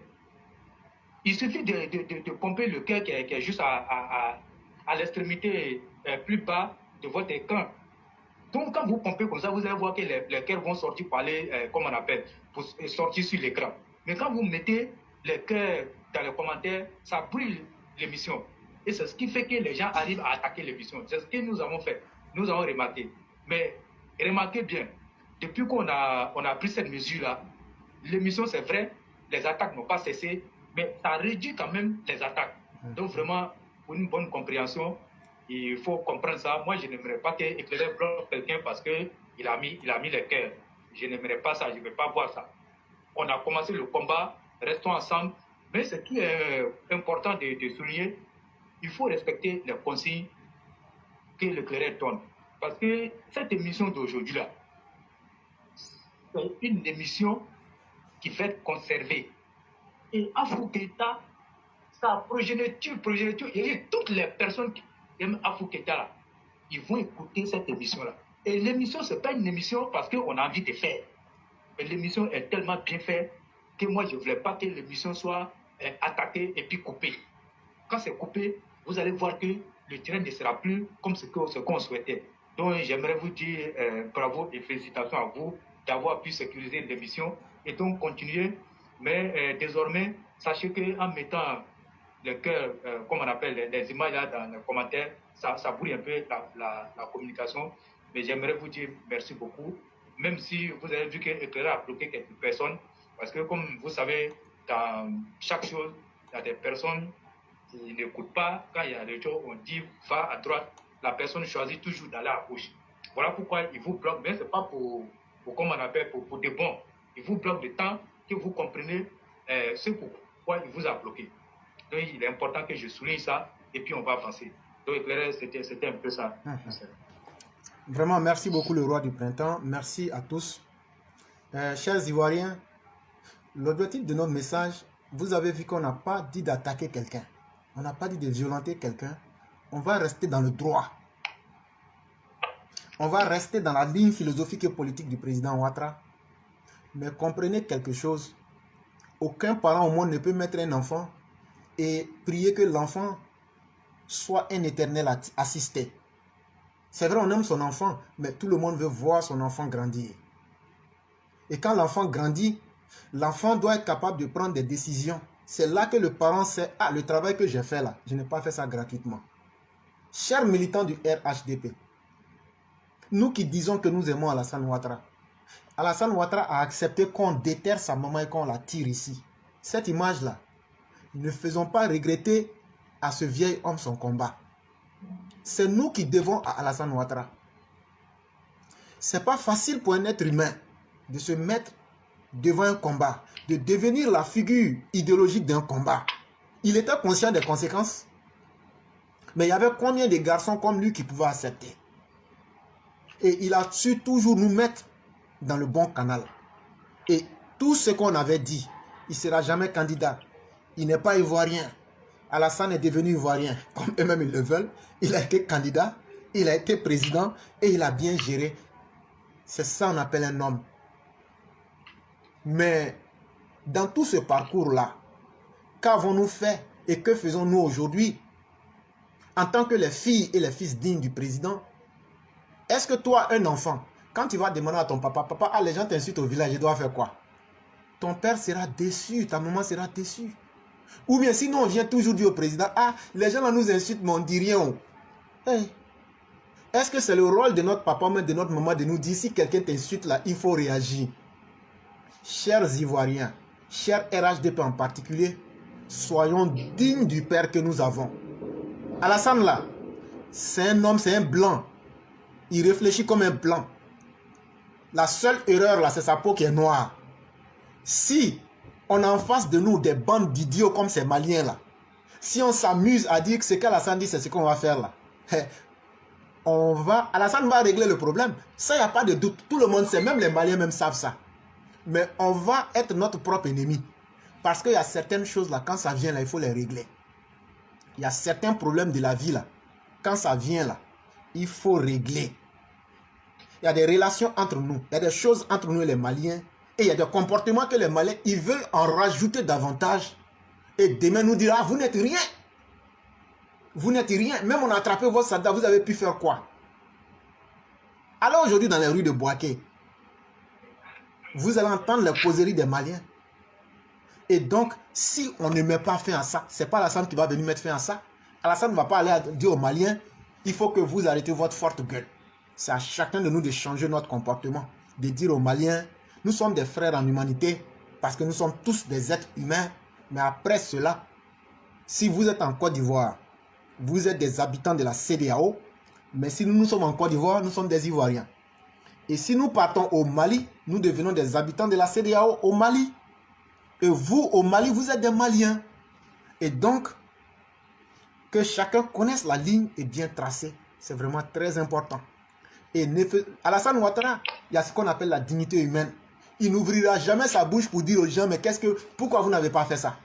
Il suffit de pomper le cœur qui est juste à l'extrémité plus bas de votre écran. Donc quand vous pompez comme ça, vous allez voir que les cœurs vont sortir par les, comme on appelle, pour sortir sur l'écran. Mais quand vous mettez les cœurs dans les commentaires, ça brûle l'émission. Et c'est ce qui fait que les gens arrivent à attaquer l'émission. C'est ce que nous avons fait. Nous avons remarqué. Mais remarquez bien, depuis qu'on a pris cette mesure-là, l'émission, c'est vrai, les attaques n'ont pas cessé, mais ça réduit quand même les attaques. Donc vraiment, pour une bonne compréhension, il faut comprendre ça. Moi, je n'aimerais pas que Éclaireur bloque quelqu'un parce qu'il a mis les cœurs. Je n'aimerais pas ça, je ne veux pas voir ça. On a commencé le combat, restons ensemble. Mais ce qui est important de souligner, il faut respecter les consignes que l'Éclaireur donne. Parce que cette émission d'aujourd'hui-là, c'est une émission qui va être conservée. Et Afro Keïta, sa progéniture, et toutes les personnes qui aiment Afro Keïta là, ils vont écouter cette émission-là. Et l'émission, ce n'est pas une émission parce qu'on a envie de faire. Mais l'émission est tellement bien faite que moi, je ne voulais pas que l'émission soit attaquée et puis coupée. Quand c'est coupé, vous allez voir que le terrain ne sera plus comme ce qu'on souhaitait. Donc, j'aimerais vous dire bravo et félicitations à vous d'avoir pu sécuriser l'émission et donc continuer. Mais désormais, sachez qu'en mettant le cœur, comme on appelle, les images là dans les commentaires, ça brouille un peu la communication. Mais j'aimerais vous dire merci beaucoup, même si vous avez vu que Éclaireur a bloqué quelques personnes, parce que comme vous savez, dans chaque chose, il y a des personnes qui n'écoutent pas. Quand il y a des choses, on dit va à droite, la personne choisit toujours d'aller à gauche. Voilà pourquoi il vous bloque, mais ce n'est pas pour comme on appelle, pour des bons. Il vous bloque le temps que vous comprenez ce pourquoi il vous a bloqué. Donc il est important que je souligne ça et puis on va avancer. Donc Éclaireur, c'était un peu ça. Vraiment, merci beaucoup le roi du printemps. Merci à tous. Chers Ivoiriens, l'objectif de notre message, vous avez vu qu'on n'a pas dit d'attaquer quelqu'un. On n'a pas dit de violenter quelqu'un. On va rester dans le droit. On va rester dans la ligne philosophique et politique du président Ouattara. Mais comprenez quelque chose. Aucun parent au monde ne peut mettre un enfant et prier que l'enfant soit un éternel assisté. C'est vrai, on aime son enfant, mais tout le monde veut voir son enfant grandir. Et quand l'enfant grandit, l'enfant doit être capable de prendre des décisions. C'est là que le parent sait, ah, le travail que j'ai fait là, je n'ai pas fait ça gratuitement. Chers militants du RHDP, nous qui disons que nous aimons Alassane Ouattara, Alassane Ouattara a accepté qu'on déterre sa maman et qu'on la tire ici. Cette image-là, ne faisons pas regretter à ce vieil homme son combat. C'est nous qui devons à Alassane Ouattara. C'est pas facile pour un être humain de se mettre devant un combat, de devenir la figure idéologique d'un combat. Il était conscient des conséquences, mais il y avait combien de garçons comme lui qui pouvaient accepter? Et il a su toujours nous mettre dans le bon canal. Et tout ce qu'on avait dit, il ne sera jamais candidat. Il n'est pas ivoirien. Alassane est devenu ivoirien, comme eux-mêmes ils le veulent. Il a été candidat, il a été président et il a bien géré. C'est ça qu'on appelle un homme. Mais dans tout ce parcours-là, qu'avons-nous fait et que faisons-nous aujourd'hui en tant que les filles et les fils dignes du président? Est-ce que toi, un enfant, quand tu vas demander à ton papa, papa, ah, les gens t'insultent au village, je dois faire quoi? Ton père sera déçu, ta maman sera déçue. Ou bien sinon on vient toujours dire au président, ah, les gens là nous insultent, mais on ne dit rien. Hey. Est-ce que c'est le rôle de notre papa, mais de notre maman, de nous dire, si quelqu'un t'insulte là, il faut réagir? Chers Ivoiriens, chers RHDP en particulier, soyons dignes du père que nous avons. Alassane là, c'est un homme, c'est un blanc. Il réfléchit comme un blanc. La seule erreur là, c'est sa peau qui est noire. Si on a en face de nous des bandes d'idiots comme ces Maliens là, Si on s'amuse à dire que ce qu'Alassane dit, c'est ce qu'on va faire là, Alassane va régler le problème. Ça, il n'y a pas de doute. Tout le monde sait, même les Maliens même savent ça. Mais on va être notre propre ennemi. Parce qu'il y a certaines choses là, quand ça vient là, il faut les régler. Il y a certains problèmes de la vie là, quand ça vient là, il faut régler. Il y a des relations entre nous, il y a des choses entre nous et les Maliens, et il y a des comportements que les Maliens, ils veulent en rajouter davantage. Et demain nous dira, vous n'êtes rien. Vous n'êtes rien. Même on a attrapé votre soldat, vous avez pu faire quoi? Alors aujourd'hui dans les rues de Bouaké, vous allez entendre les causeries des Maliens. Et donc, si on ne met pas fin à ça, ce n'est pas Alassane qui va venir mettre fin à ça. Alassane ne va pas aller dire aux Maliens, il faut que vous arrêtez votre forte gueule. C'est à chacun de nous de changer notre comportement. De dire aux Maliens, nous sommes des frères en humanité, parce que nous sommes tous des êtres humains. Mais après cela, si vous êtes en Côte d'Ivoire, vous êtes des habitants de la CEDEAO, mais si nous sommes en Côte d'Ivoire, nous sommes des Ivoiriens. Et si nous partons au Mali, nous devenons des habitants de la CEDEAO au Mali. Et vous, au Mali, vous êtes des Maliens. Et donc, que chacun connaisse la ligne et bien tracée. C'est vraiment très important. Et Alassane Ouattara, il y a ce qu'on appelle la dignité humaine. Il n'ouvrira jamais sa bouche pour dire aux gens, mais pourquoi vous n'avez pas fait ça?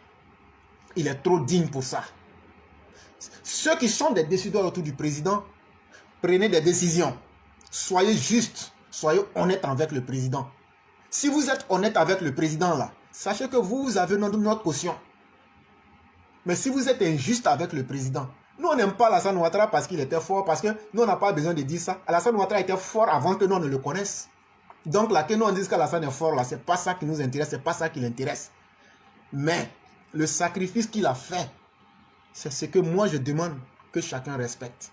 Il est trop digne pour ça. Ceux qui sont des décideurs autour du président, prenez des décisions. Soyez justes, soyez honnêtes avec le président. Si vous êtes honnête avec le président là, sachez que vous avez notre caution. Mais si vous êtes injuste avec le président, nous on n'aime pas Alassane Ouattara parce qu'il était fort, parce que nous on n'a pas besoin de dire ça. Alassane Ouattara était fort avant que nous on ne le connaisse. Donc là que nous on dise qu'Alassane est fort là, c'est pas ça qui nous intéresse, c'est pas ça qui l'intéresse. Mais le sacrifice qu'il a fait, c'est ce que moi je demande que chacun respecte.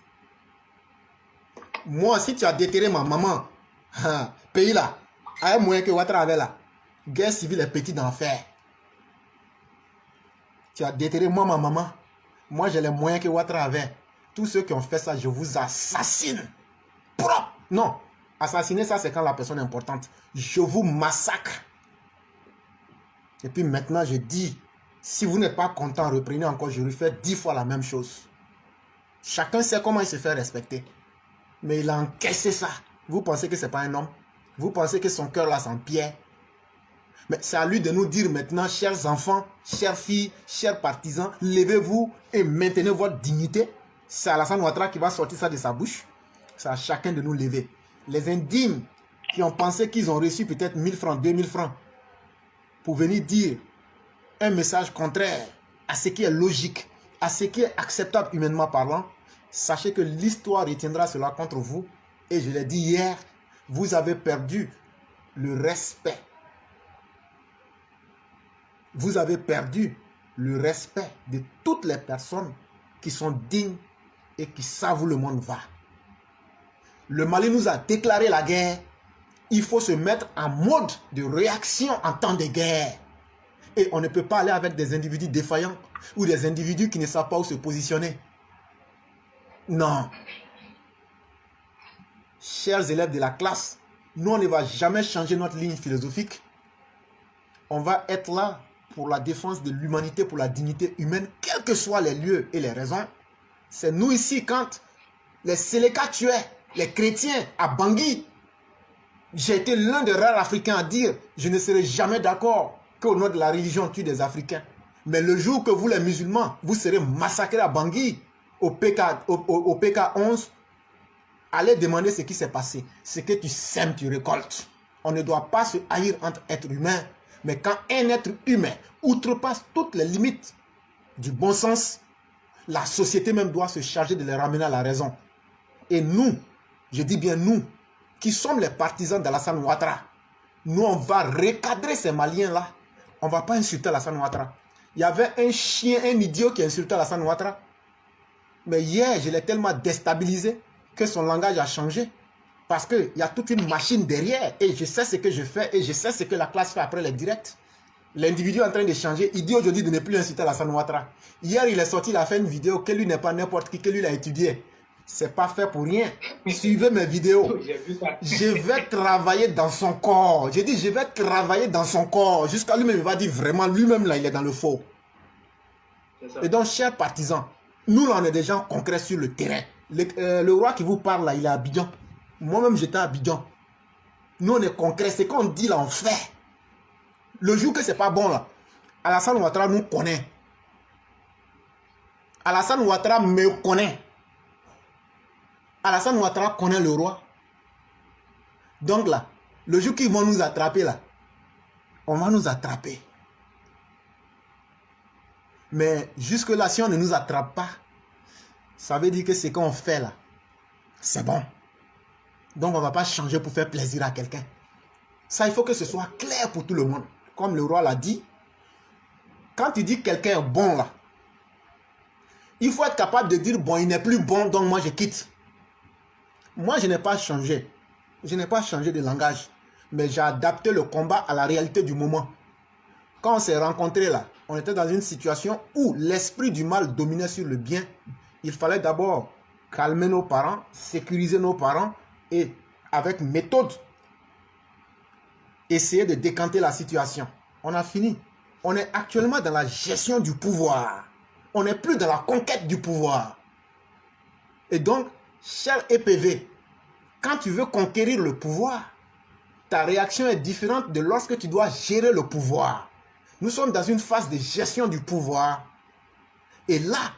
Moi, si tu as déterré ma maman, pays là, à un moyen que Ouattara avait là, guerre civile est petit d'enfer. Tu as déterré moi, ma maman. Moi, j'ai les moyens que Ouattara avait. Tous ceux qui ont fait ça, je vous assassine. Propre. Non. Assassiner, ça, c'est quand la personne est importante. Je vous massacre. Et puis maintenant, je dis, si vous n'êtes pas content, reprenez encore, je lui fais 10 fois la même chose. Chacun sait comment il se fait respecter. Mais il a encaissé ça. Vous pensez que ce n'est pas un homme? Vous pensez que son cœur là s'empierre? Mais c'est à lui de nous dire maintenant, chers enfants, chères filles, chers partisans, levez-vous et maintenez votre dignité. C'est Alassane Ouattara qui va sortir ça de sa bouche. C'est à chacun de nous lever. Les indignes qui ont pensé qu'ils ont reçu peut-être 1000 francs, 2000 francs pour venir dire un message contraire à ce qui est logique, à ce qui est acceptable humainement parlant, sachez que l'histoire retiendra cela contre vous. Et je l'ai dit hier, vous avez perdu le respect. Vous avez perdu le respect de toutes les personnes qui sont dignes et qui savent où le monde va. Le Mali nous a déclaré la guerre. Il faut se mettre en mode de réaction en temps de guerre. Et on ne peut pas aller avec des individus défaillants ou des individus qui ne savent pas où se positionner. Non. Chers élèves de la classe, nous, on ne va jamais changer notre ligne philosophique. On va être là pour la défense de l'humanité, pour la dignité humaine, quels que soient les lieux et les raisons. C'est nous ici, quand les Séléka tuaient les chrétiens à Bangui, j'ai été l'un des rares Africains à dire, je ne serai jamais d'accord qu'au nom de la religion, on tue des Africains. Mais le jour que vous, les musulmans, vous serez massacrés à Bangui, au PK 11, allez demander ce qui s'est passé. Ce que tu sèmes, tu récoltes. On ne doit pas se haïr entre êtres humains. Mais quand un être humain outrepasse toutes les limites du bon sens, la société même doit se charger de les ramener à la raison. Et nous, je dis bien nous, qui sommes les partisans d'Alassane Ouattara, nous on va recadrer ces Maliens-là. On ne va pas insulter Alassane Ouattara. Il y avait un chien, un idiot qui insultait Alassane Ouattara. Mais hier, je l'ai tellement déstabilisé que son langage a changé. Parce qu'il y a toute une machine derrière. Et je sais ce que je fais. Et je sais ce que la classe fait après les directs. L'individu est en train de changer. Il dit aujourd'hui de ne plus insulter Alassane Ouattara. Hier, il est sorti, il a fait une vidéo que lui n'est pas n'importe qui, que lui l'a étudié. C'est pas fait pour rien. Suivez mes vidéos. Je vais travailler dans son corps. J'ai dit, je vais travailler dans son corps. Jusqu'à lui-même, il va dire vraiment, lui-même là, il est dans le faux. Et donc, chers partisans, nous, là, on est des gens concrets sur le terrain. Le roi qui vous parle, là, il est à Abidjan. Moi-même, j'étais à Abidjan. Nous, on est concrets. C'est qu'on dit, là, on fait. Le jour que c'est pas bon, là, Alassane Ouattara nous connaît. Alassane Ouattara me connaît. Alassane Ouattara connaît le roi. Donc là, le jour qu'ils vont nous attraper là, on va nous attraper. Mais jusque là, si on ne nous attrape pas, ça veut dire que ce qu'on fait là, c'est bon. Donc on ne va pas changer pour faire plaisir à quelqu'un. Ça, il faut que ce soit clair pour tout le monde. Comme le roi l'a dit, quand tu dis que quelqu'un est bon là, il faut être capable de dire, bon, il n'est plus bon, donc moi je quitte. Moi, je n'ai pas changé. Je n'ai pas changé de langage. Mais j'ai adapté le combat à la réalité du moment. Quand on s'est rencontrés là, on était dans une situation où l'esprit du mal dominait sur le bien. Il fallait d'abord calmer nos parents, sécuriser nos parents et avec méthode, essayer de décanter la situation. On a fini. On est actuellement dans la gestion du pouvoir. On n'est plus dans la conquête du pouvoir. Et donc, cher EPV, quand tu veux conquérir le pouvoir, ta réaction est différente de lorsque tu dois gérer le pouvoir. Nous sommes dans une phase de gestion du pouvoir. Et là,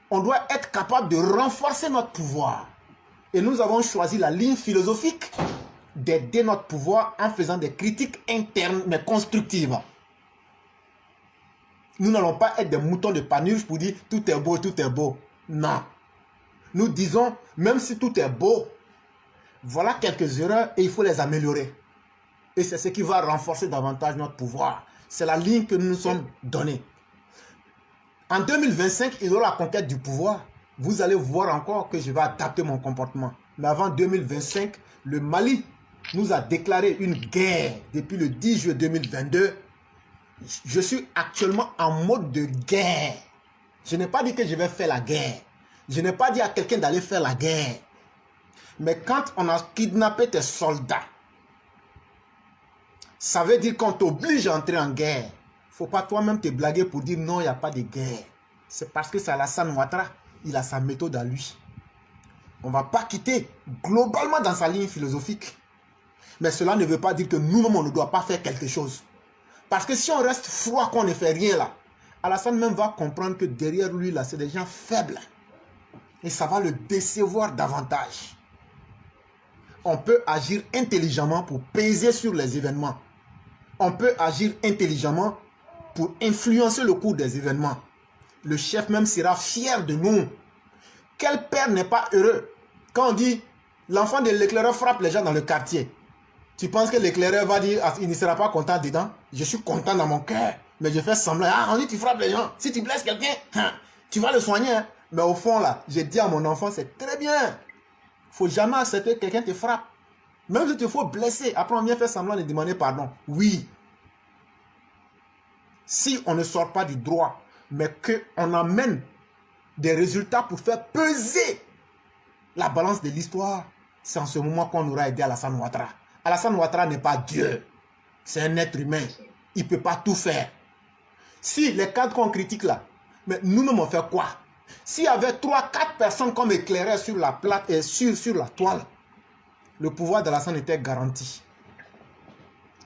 on doit être capable de renforcer notre pouvoir. Et nous avons choisi la ligne philosophique d'aider notre pouvoir en faisant des critiques internes mais constructives. Nous n'allons pas être des moutons de Panurge pour dire tout est beau, tout est beau. Non. Nous disons, même si tout est beau, voilà quelques erreurs et il faut les améliorer. Et c'est ce qui va renforcer davantage notre pouvoir. C'est la ligne que nous nous sommes donnée. En 2025, il y aura la conquête du pouvoir. Vous allez voir encore que je vais adapter mon comportement. Mais avant 2025, le Mali nous a déclaré une guerre depuis le 10 juillet 2022. Je suis actuellement en mode de guerre. Je n'ai pas dit que je vais faire la guerre. Je n'ai pas dit à quelqu'un d'aller faire la guerre. Mais quand on a kidnappé tes soldats, ça veut dire qu'on t'oblige à entrer en guerre. Il ne faut pas toi-même te blaguer pour dire non, il n'y a pas de guerre. C'est parce que c'est Alassane Ouattara. Il a sa méthode à lui. On ne va pas quitter globalement dans sa ligne philosophique. Mais cela ne veut pas dire que nous-mêmes, on ne doit pas faire quelque chose. Parce que si on reste froid, qu'on ne fait rien là, Alassane même va comprendre que derrière lui, là, c'est des gens faibles. Et ça va le décevoir davantage. On peut agir intelligemment pour peser sur les événements. On peut agir intelligemment pour influencer le cours des événements. Le chef même sera fier de nous. Quel père n'est pas heureux quand on dit l'enfant de l'éclaireur frappe les gens dans le quartier? Tu penses que l'éclaireur va dire il ne sera pas content dedans? Je suis content dans mon cœur, mais je fais semblant. Ah, on dit tu frappes les gens. Si tu blesses quelqu'un, tu vas le soigner. Hein. Mais au fond là, j'ai dit à mon enfant, c'est très bien. Il ne faut jamais accepter que quelqu'un te frappe. Même si tu faut blesser, après on vient faire semblant de demander pardon. Oui. Si on ne sort pas du droit, mais qu'on amène des résultats pour faire peser la balance de l'histoire, c'est en ce moment qu'on aura aidé Alassane Ouattara. Alassane Ouattara n'est pas Dieu. C'est un être humain. Il ne peut pas tout faire. Si les cadres qu'on critique là, mais nous-mêmes on fait quoi? S'il y avait 3-4 personnes comme éclairaient sur la plate et sur la toile, le pouvoir d'Alassane était garanti.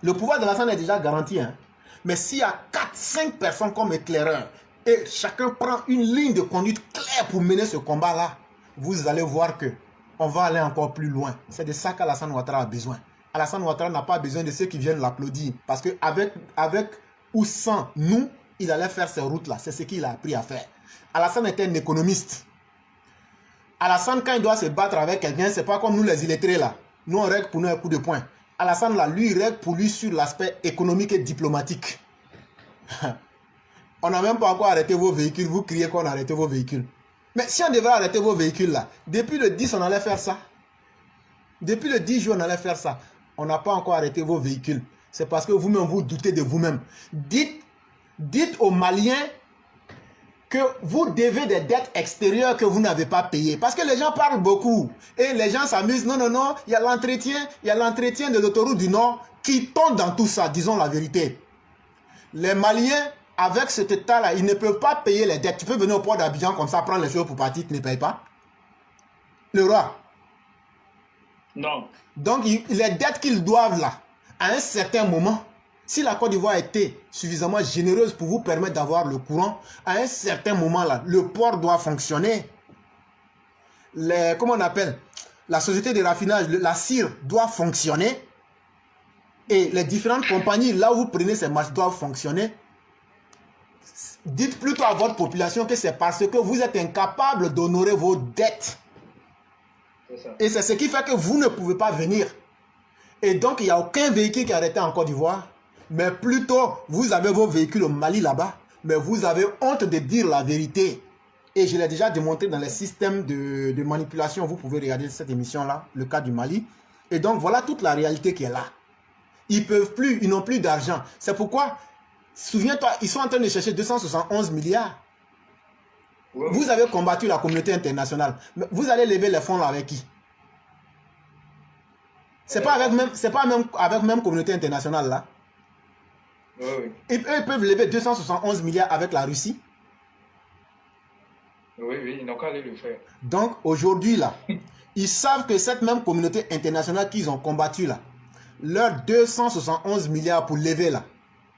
Le pouvoir d'Alassane est déjà garanti. Hein? Mais s'il y a 4-5 personnes comme éclaireurs et chacun prend une ligne de conduite claire pour mener ce combat-là, vous allez voir que on va aller encore plus loin. C'est de ça qu'Alassane Ouattara a besoin. Alassane Ouattara n'a pas besoin de ceux qui viennent l'applaudir. Parce qu'avec ou sans nous, il allait faire ces routes-là. C'est ce qu'il a appris à faire. Alassane était un économiste. Alassane, quand il doit se battre avec quelqu'un, c'est pas comme nous les illettrés là. Nous, on règle pour nous un coup de poing. Alassane, là, lui, il règle pour lui sur l'aspect économique et diplomatique. On n'a même pas encore arrêté vos véhicules. Vous criez qu'on a arrêté vos véhicules. Mais si on devait arrêter vos véhicules là, depuis le 10, on allait faire ça. Depuis le 10 juin, on allait faire ça. On n'a pas encore arrêté vos véhicules. C'est parce que vous-même, vous doutez de vous-même. Dites aux Maliens que vous devez des dettes extérieures que vous n'avez pas payées. Parce que les gens parlent beaucoup. Et les gens s'amusent. Non, non, non. Il y a l'entretien de l'autoroute du Nord qui tombe dans tout ça. Disons la vérité. Les Maliens avec cet état-là, ils ne peuvent pas payer les dettes. Tu peux venir au port d'Abidjan comme ça, prendre les choses pour partir, tu ne payes pas. Le roi. Non. Donc, les dettes qu'ils doivent là, à un certain moment, si la Côte d'Ivoire était suffisamment généreuse pour vous permettre d'avoir le courant, à un certain moment là, le port doit fonctionner. Comment on appelle? La société de raffinage, la CIR doit fonctionner. Et les différentes compagnies, là où vous prenez ces marchés, doivent fonctionner. Dites plutôt à votre population que c'est parce que vous êtes incapable d'honorer vos dettes. Et c'est ce qui fait que vous ne pouvez pas venir. Et donc, il n'y a aucun véhicule qui est arrêté en Côte d'Ivoire. Mais plutôt, vous avez vos véhicules au Mali là-bas. Mais vous avez honte de dire la vérité. Et je l'ai déjà démontré dans les systèmes de manipulation. Vous pouvez regarder cette émission-là, le cas du Mali. Et donc, voilà toute la réalité qui est là. Ils peuvent plus, ils n'ont plus d'argent. C'est pourquoi, souviens-toi, ils sont en train de chercher 271 milliards. Ouais. Vous avez combattu la communauté internationale. Mais vous allez lever les fonds là avec qui? C'est pas même avec même communauté internationale là. Oui. Et eux, ils peuvent lever 271 milliards avec la Russie. Oui, ils n'ont qu'à aller le faire. Donc aujourd'hui là, ils savent que cette même communauté internationale qu'ils ont combattu là, leurs 271 milliards pour lever là,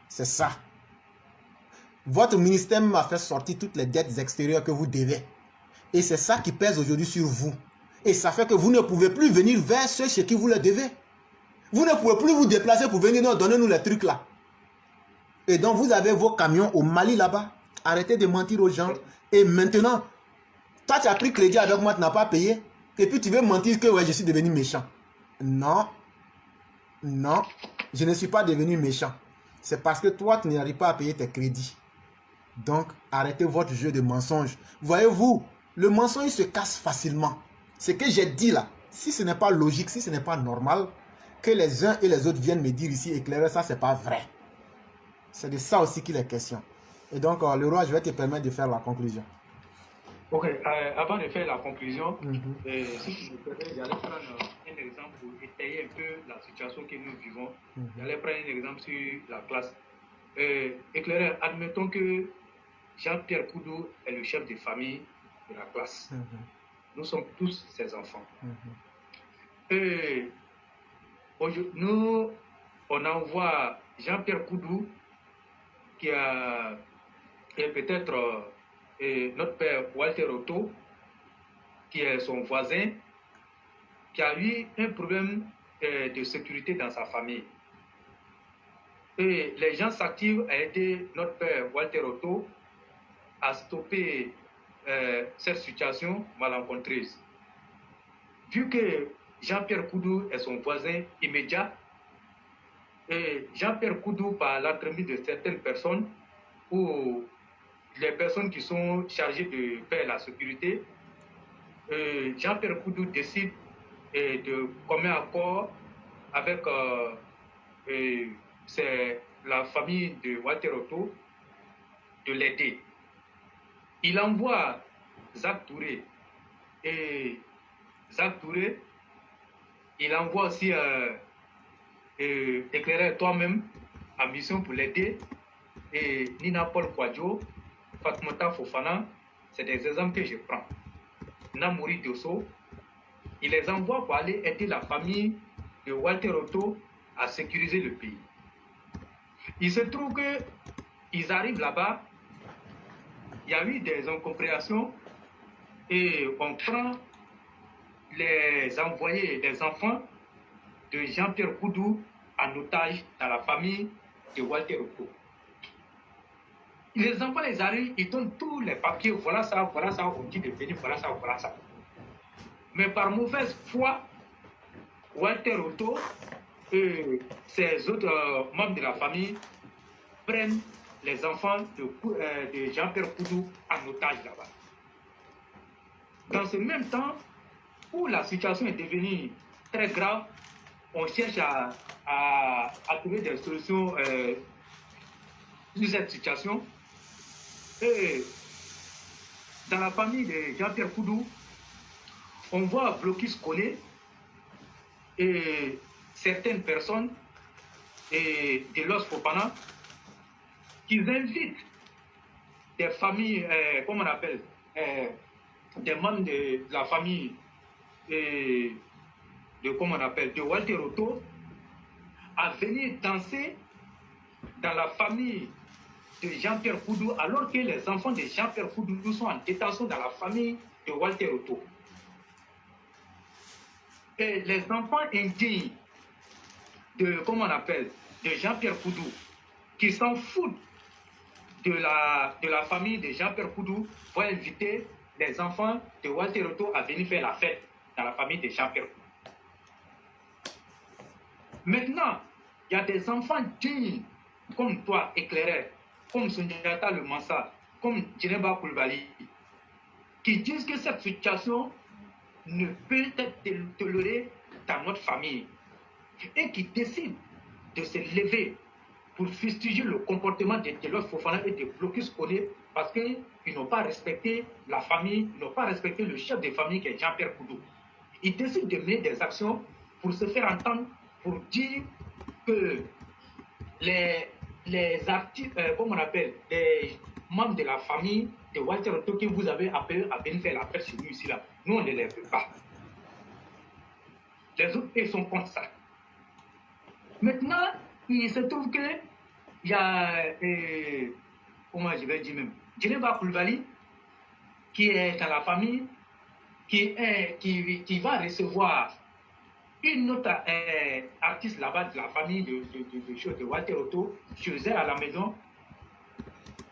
c'est ça. Votre ministère m'a fait sortir toutes les dettes extérieures que vous devez. Et c'est ça qui pèse aujourd'hui sur vous. Et ça fait que vous ne pouvez plus venir vers ceux chez qui vous le devez. Vous ne pouvez plus vous déplacer pour venir nous donner les trucs là. Et donc vous avez vos camions au Mali là-bas. Arrêtez de mentir aux gens. Et maintenant, toi tu as pris crédit avec moi, tu n'as pas payé. Et puis tu veux mentir que ouais, je suis devenu méchant. Non. Non, je ne suis pas devenu méchant. C'est parce que toi, tu n'arrives pas à payer tes crédits. Donc, arrêtez votre jeu de mensonges. Voyez-vous, le mensonge se casse facilement. Ce que j'ai dit là, si ce n'est pas logique, si ce n'est pas normal, que les uns et les autres viennent me dire ici, éclairer ça, c'est pas vrai. C'est de ça aussi qu'il est question. Et donc, le roi, je vais te permettre de faire la conclusion. Ok, avant de faire la conclusion, si tu me permets, j'allais prendre un exemple pour étayer un peu la situation que nous vivons. J'allais prendre un exemple sur la classe. Éclaireur, admettons que Jean-Pierre Koudou est le chef de famille de la classe. Nous sommes tous ses enfants. Nous, on envoie Jean-Pierre Koudou, qui est peut-être notre père Walter Otto, qui est son voisin, qui a eu un problème de sécurité dans sa famille. Et les gens s'activent à aider notre père Walter Otto à stopper cette situation malencontreuse. Vu que Jean-Pierre Koudou est son voisin immédiat, et Jean-Pierre Koudou, par l'entremise de certaines personnes, ou les personnes qui sont chargées de faire la sécurité, Jean-Pierre Koudou décide de commun accord avec la famille de Walter Otto de l'aider. Il envoie Jacques Touré. Et Jacques Touré, il envoie aussi Éclairer toi-même en mission pour l'aider. Et Nina Paul Kwadjo, Fatmata Fofana, c'est des exemples que je prends. Namouri Diosso, il les envoie pour aller aider la famille de Walter Otto à sécuriser le pays. Il se trouve qu'ils arrivent là-bas, il y a eu des incompréhensions et on prend les envoyés, les enfants de Jean-Pierre Koudou en otage dans la famille de Walter Otto. Les enfants, ils arrivent, ils donnent tous les papiers, voilà ça, on dit de venir, voilà ça. Mais par mauvaise foi, Walter Otto et ses autres membres de la famille prennent les enfants de Jean-Pierre Koudou en otage là-bas. Dans ce même temps, où la situation est devenue très grave, on cherche à trouver des solutions sur cette situation. Et dans la famille de Jean-Pierre Koudou, on voit Blocus Koné et certaines personnes et de Los Fopana qui invitent des familles, comment on appelle, des membres de la famille comment on appelle, de Walter Otto, à venir danser dans la famille de Jean-Pierre Koudou, alors que les enfants de Jean-Pierre Koudou sont en détention dans la famille de Walter Otto. Et les enfants indignes de, comment on appelle, de Jean-Pierre Koudou, qui s'en foutent de la famille de Jean-Pierre Koudou, vont inviter les enfants de Walter Otto à venir faire la fête dans la famille de Jean-Pierre Koudou. Maintenant, il y a des enfants dignes, comme toi, éclaireur, comme Sundiata Le Mansa, comme Djeneba Koulibaly, qui disent que cette situation ne peut être tolérée dans notre famille et qui décident de se lever pour fustiger le comportement de Telos Fofana et de Blocus Koné parce qu'ils n'ont pas respecté la famille, ils n'ont pas respecté le chef de famille qui est Jean-Pierre Koudou. Ils décident de mener des actions pour se faire entendre, pour dire que les artistes, comme on appelle, les membres de la famille de Walter Otto que vous avez appelé à venir faire la fête chez nous ici, là, nous on ne les veut pas. Les autres, ils sont contre ça. Maintenant, il se trouve que il y a, comment je vais dire même, Djeneba Koulibaly, qui est dans la famille, qui va recevoir une autre artiste là-bas de la famille de Walter Otto, chez elle à la maison,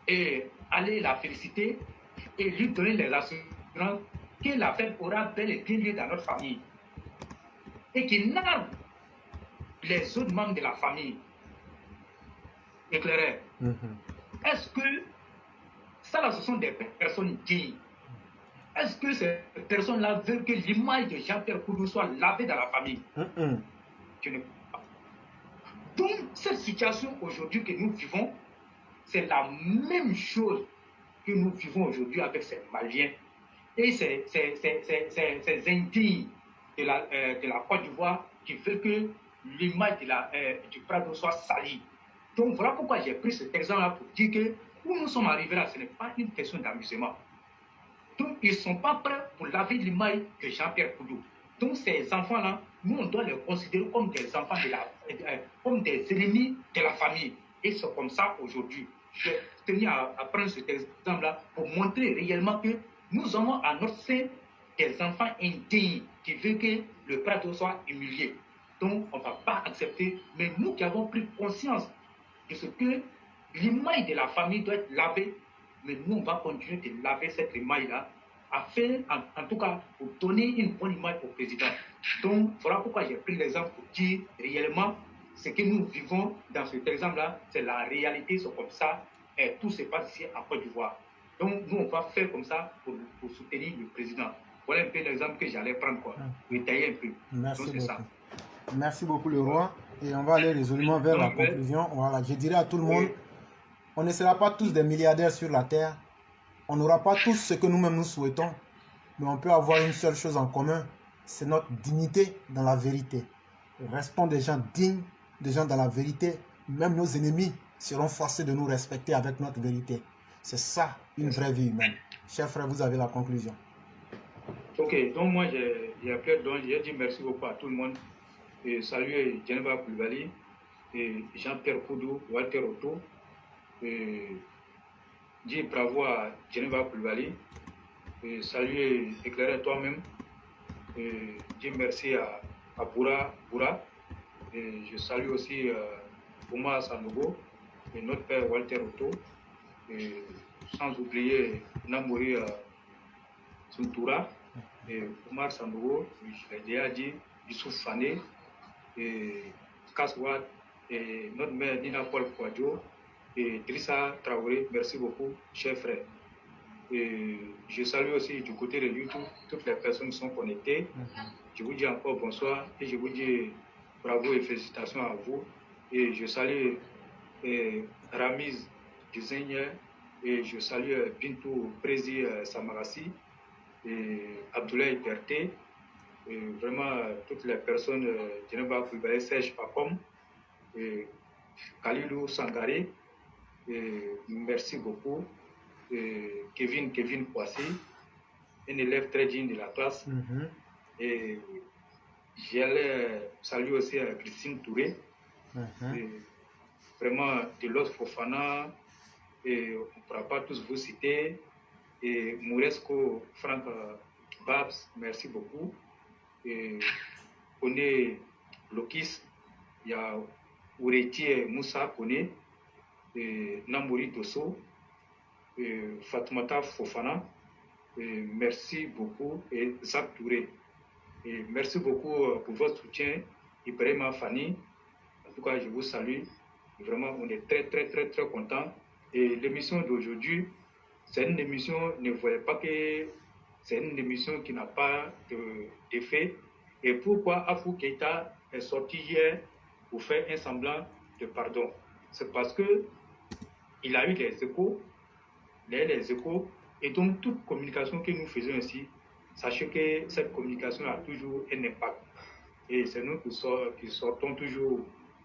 et aller la féliciter et lui donner les assurances que la fête aura bel et bien lieu dans notre famille. Et qu'il nargue les autres membres de la famille. Éclairé. Est-ce que ça là, ce sont des personnes dignes? Est-ce que ces personnes-là veulent que l'image de Jean-Pierre Koudou soit lavée dans la famille? Je ne peux pas. Donc, cette situation aujourd'hui que nous vivons, c'est la même chose que nous vivons aujourd'hui avec ces Maliens et ces indignes de la Côte d'Ivoire qui veulent que l'image du Prado soit salie. Donc, voilà pourquoi j'ai pris cet exemple-là pour dire que où nous sommes arrivés là, ce n'est pas une question d'amusement. Donc, ils ne sont pas prêts pour laver l'image de Jean-Pierre Koudou. Donc, ces enfants-là, nous, on doit les considérer comme des enfants comme des ennemis de la famille. Et c'est comme ça aujourd'hui. Je tenais à prendre cet exemple-là pour montrer réellement que nous avons à notre sein des enfants indignes qui veulent que le Prado soit humilié. Donc, on ne va pas accepter. Mais nous qui avons pris conscience de ce que l'image de la famille doit être lavée, mais nous, on va continuer de laver cette image-là, afin, en tout cas, pour donner une bonne image au président. Donc, voilà pourquoi j'ai pris l'exemple pour dire réellement ce que nous vivons dans cet exemple-là, c'est la réalité, c'est comme ça, et tout se passe ici en Côte d'Ivoire. Donc, nous, on va faire comme ça pour soutenir le président. Voilà un peu l'exemple que j'allais prendre, quoi, pour détailler un peu. Merci donc, beaucoup. ça. Merci beaucoup, le roi. Et on va aller résolument vers la conclusion. Voilà, je dirais à tout le monde, on ne sera pas tous des milliardaires sur la terre. On n'aura pas tous ce que nous-mêmes nous souhaitons. Mais on peut avoir une seule chose en commun. C'est notre dignité dans la vérité. Restons des gens dignes, des gens dans la vérité. Même nos ennemis seront forcés de nous respecter avec notre vérité. C'est ça, une vraie vie humaine. Chers frères, vous avez la conclusion. Ok, donc moi, j'ai dit merci beaucoup à tout le monde. Et saluer Djeneba Koulibaly, et Jean-Pierre Koudou, Walter Otto. Et dire bravo à Djeneba Koulibaly. Et saluer Éclairé toi-même. Et dire merci à Boura. Et je salue aussi Oumar Sanogo et notre père Walter Otto. Et sans oublier Namouri Suntoura et Oumar Sanogo, je l'ai déjà dit, Youssouf Fane et Kaswad et notre mère Nina Paul Kouadjo et Drissa Traoré. Merci beaucoup, chers frères. Et je salue aussi du côté de YouTube toutes les personnes qui sont connectées. Je vous dis encore bonsoir et je vous dis bravo et félicitations à vous. Et je salue Ramiz du Seigneur et je salue Bintou Prési Samarassi et Abdoulaye Berté. Et vraiment toutes les personnes, Djeneba Koulibaly, Serge Pacom, et Khalilou Sangaré, et merci beaucoup. Kevin Poissé, un élève très digne de la classe. Et j'allais saluer aussi Christine Touré, et vraiment Delos Fofana, et on ne pourra pas tous vous citer, et Mouresco Franck Babs, merci beaucoup. Et Kone Lokis, il y a Ouretier Moussa Kone, et Namori Dosso, et Fatoumata Fofana, et merci beaucoup, et Zach Touré. Et merci beaucoup pour votre soutien, Ibrahima Fanny. En tout cas, je vous salue. Et vraiment, on est très contents. Et l'émission d'aujourd'hui, c'est une émission, ne voyez pas que c'est une émission qui n'a pas d'effet. Et pourquoi Afou Keïta est sorti hier pour faire un semblant de pardon? C'est parce que il a eu les échos, et donc toute communication que nous faisons ici, sachez que cette communication a toujours un impact. Et c'est nous qui sortons toujours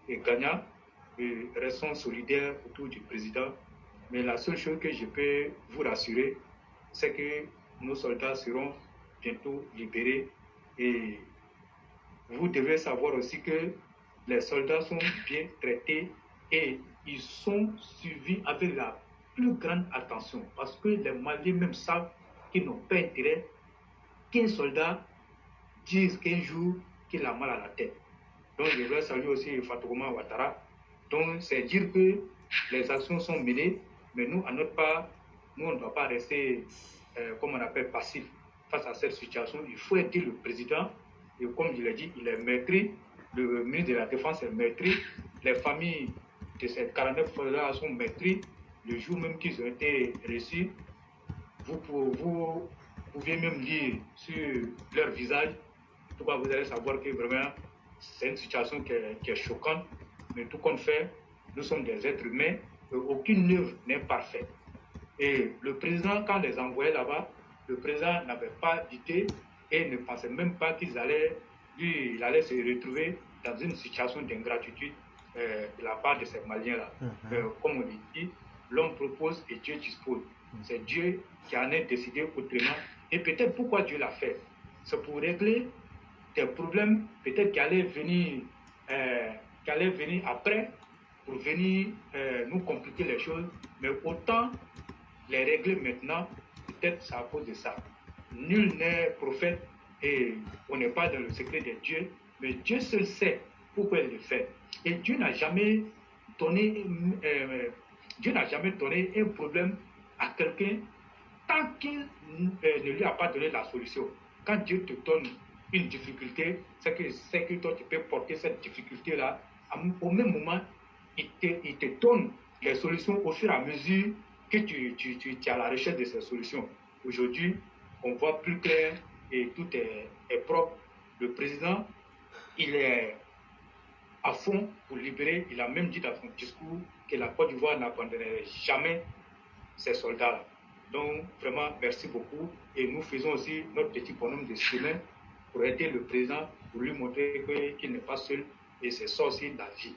gagnants et restons solidaires autour du président. Mais la seule chose que je peux vous rassurer, c'est que nos soldats seront bientôt libérés. Et vous devez savoir aussi que les soldats sont bien traités et ils sont suivis avec la plus grande attention. Parce que les Maliens même savent qu'ils n'ont pas intérêt qu'un soldat dise qu'un jour qu'il a mal à la tête. Donc je voudrais saluer aussi Fatouma Ouattara. Donc c'est dire que les actions sont menées, mais nous, à notre part, nous on ne doit pas rester, comme on appelle, passif face à cette situation. Il faut aider le président, et comme je l'ai dit, il est meurtri, le ministre de la Défense est meurtri, les familles de ces 49 soldats sont meurtris, le jour même qu'ils ont été reçus. Vous pouvez même lire sur leur visage. En tout cas, vous allez savoir que vraiment, c'est une situation qui est choquante. Mais tout compte fait, nous sommes des êtres humains et aucune œuvre n'est parfaite. Et le président, quand les envoyait là-bas, le président n'avait pas d'idée et ne pensait même pas il allait se retrouver dans une situation d'ingratitude de la part de ces Maliens-là. Comme on dit, l'homme propose et Dieu dispose. C'est Dieu qui en a décidé autrement. Et peut-être pourquoi Dieu l'a fait, c'est pour régler des problèmes peut-être qui allaient venir après, pour venir nous compliquer les choses. Mais autant les régler maintenant, peut-être c'est à cause de ça. Nul n'est prophète et on n'est pas dans le secret de Dieu, mais Dieu seul sait pourquoi il le fait. Et Dieu n'a jamais donné un problème à quelqu'un tant qu'il ne lui a pas donné la solution. Quand Dieu te donne une difficulté, c'est que toi tu peux porter cette difficulté-là. Au même moment, il te donne les solutions au fur et à mesure que tu es à la recherche de ces solutions. Aujourd'hui, on voit plus clair et tout est propre. Le président, il est à fond pour libérer. Il a même dit dans son discours que la Côte d'Ivoire n'abandonnerait jamais ses soldats. Donc, vraiment, merci beaucoup. Et nous faisons aussi notre petit bonhomme de chemin pour aider le président, pour lui montrer qu'il n'est pas seul et c'est ça aussi la vie.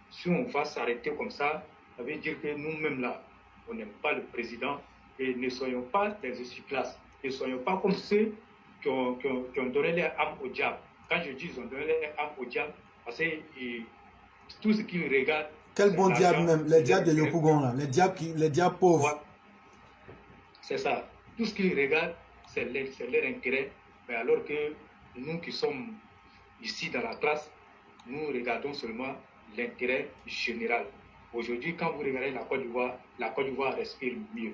Si on va s'arrêter comme ça veut dire que nous-mêmes là, on n'aime pas le président et ne soyons pas des essuie-glaces. Ne soyons pas comme ceux qui ont donné leur âme au diable. Quand je dis ils ont donné leur âme au diable, parce que tout ce qu'ils regardent. Quel bon diable même, les diables de Yopougon là, les diables pauvres. Ouais. C'est ça. Tout ce qu'ils regardent, c'est leur intérêt. Mais alors que nous qui sommes ici dans la classe, nous regardons seulement l'intérêt général. Aujourd'hui, quand vous regardez la Côte d'Ivoire respire mieux.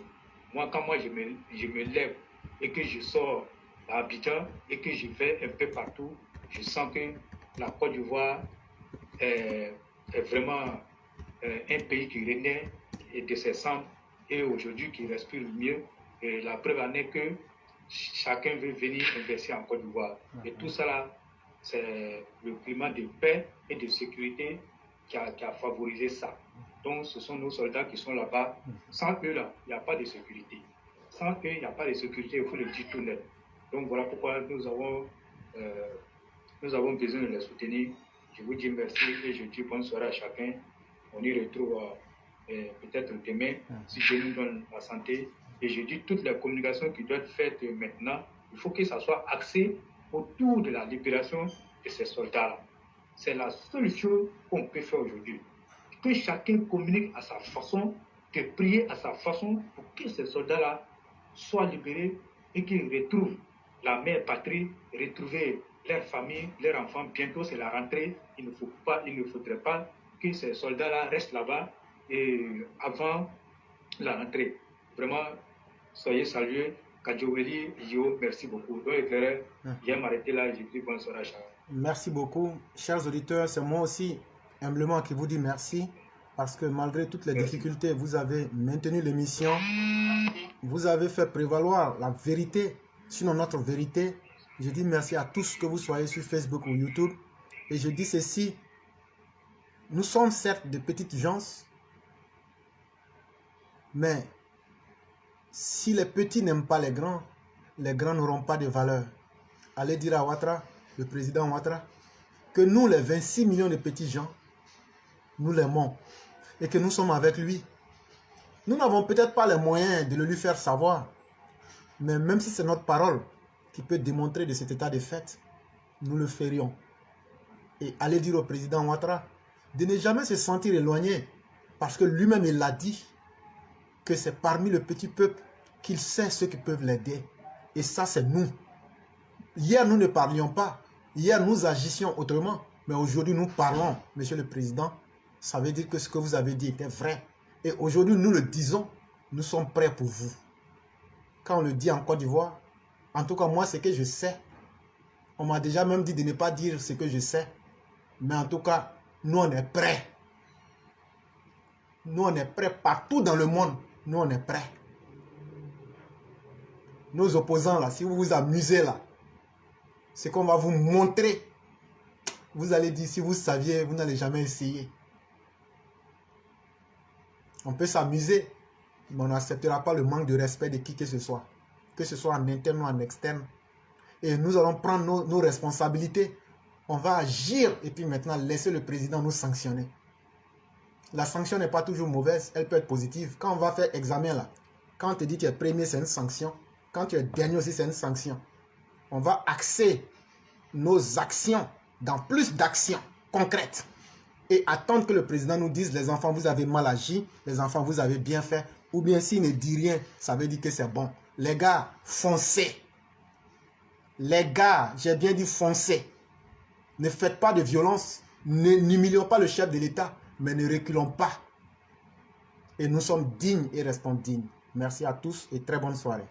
Moi, quand je me lève et que je sors à Abidjan et que je vais un peu partout, je sens que la Côte d'Ivoire est vraiment un pays qui renaît de ses cendres et aujourd'hui qui respire mieux. Et la preuve en est que chacun veut venir investir en Côte d'Ivoire. Et tout ça là, c'est le climat de paix et de sécurité qui a favorisé ça. Donc ce sont nos soldats qui sont là-bas. Sans eux là, il n'y a pas de sécurité. Sans eux, il n'y a pas de sécurité, il faut le dire tout net. Donc voilà pourquoi nous avons besoin de les soutenir. Je vous dis merci et je dis bonne soirée à chacun. On y retrouve peut-être demain, si Dieu nous donne la santé Et je dis toutes les communications qui doivent être faites maintenant, il faut que ça soit axé autour de la libération de ces soldats-là. C'est la seule chose qu'on peut faire aujourd'hui. Que chacun communique à sa façon, de prier à sa façon pour que ces soldats-là soient libérés et qu'ils retrouvent la mère patrie, retrouver leur famille, leurs enfants. Bientôt, c'est la rentrée. Il ne faudrait pas que ces soldats-là restent là-bas avant la rentrée. Vraiment, soyez salués. Kadjoueli, Yo, merci beaucoup. Donc, éclairé, je vais m'arrêter là et je dis bonsoir à chacun. Merci beaucoup. Chers auditeurs, c'est moi aussi, humblement, qui vous dis merci. Parce que malgré toutes les difficultés, vous avez maintenu l'émission. Vous avez fait prévaloir la vérité, sinon notre vérité. Je dis merci à tous que vous soyez sur Facebook ou YouTube. Et je dis ceci, nous sommes certes de petites gens, mais si les petits n'aiment pas les grands n'auront pas de valeur. Allez dire à Ouattara, le président Ouattara, que nous, les 26 millions de petits gens, nous l'aimons et que nous sommes avec lui. Nous n'avons peut-être pas les moyens de le lui faire savoir, mais même si c'est notre parole qui peut démontrer de cet état de fait, nous le ferions. Et allez dire au président Ouattara de ne jamais se sentir éloigné, parce que lui-même il l'a dit, que c'est parmi le petit peuple qu'il sait ceux qui peuvent l'aider. Et ça, c'est nous. Hier, nous ne parlions pas. Hier, nous agissions autrement. Mais aujourd'hui, nous parlons, Monsieur le Président. Ça veut dire que ce que vous avez dit était vrai. Et aujourd'hui, nous le disons. Nous sommes prêts pour vous. Quand on le dit en Côte d'Ivoire, en tout cas, moi, c'est que je sais. On m'a déjà même dit de ne pas dire ce que je sais. Mais en tout cas, nous, on est prêts. Nous, on est prêts partout dans le monde. Nous, on est prêts. Nos opposants, là, si vous vous amusez, là, c'est qu'on va vous montrer. Vous allez dire, si vous saviez, vous n'allez jamais essayer. On peut s'amuser, mais on n'acceptera pas le manque de respect de qui que ce soit en interne ou en externe. Et nous allons prendre nos responsabilités. On va agir et puis maintenant laisser le président nous sanctionner. La sanction n'est pas toujours mauvaise, elle peut être positive. Quand on va faire examen là, quand on te dit que tu es premier, c'est une sanction. Quand tu es dernier aussi, c'est une sanction. On va axer nos actions dans plus d'actions concrètes. Et attendre que le président nous dise, les enfants, vous avez mal agi, les enfants, vous avez bien fait. Ou bien s'il ne dit rien, ça veut dire que c'est bon. Les gars, foncez. Les gars, j'ai bien dit foncez. Ne faites pas de violence. N'humilions pas le chef de l'État, mais ne reculons pas. Et nous sommes dignes et restons dignes. Merci à tous et très bonne soirée.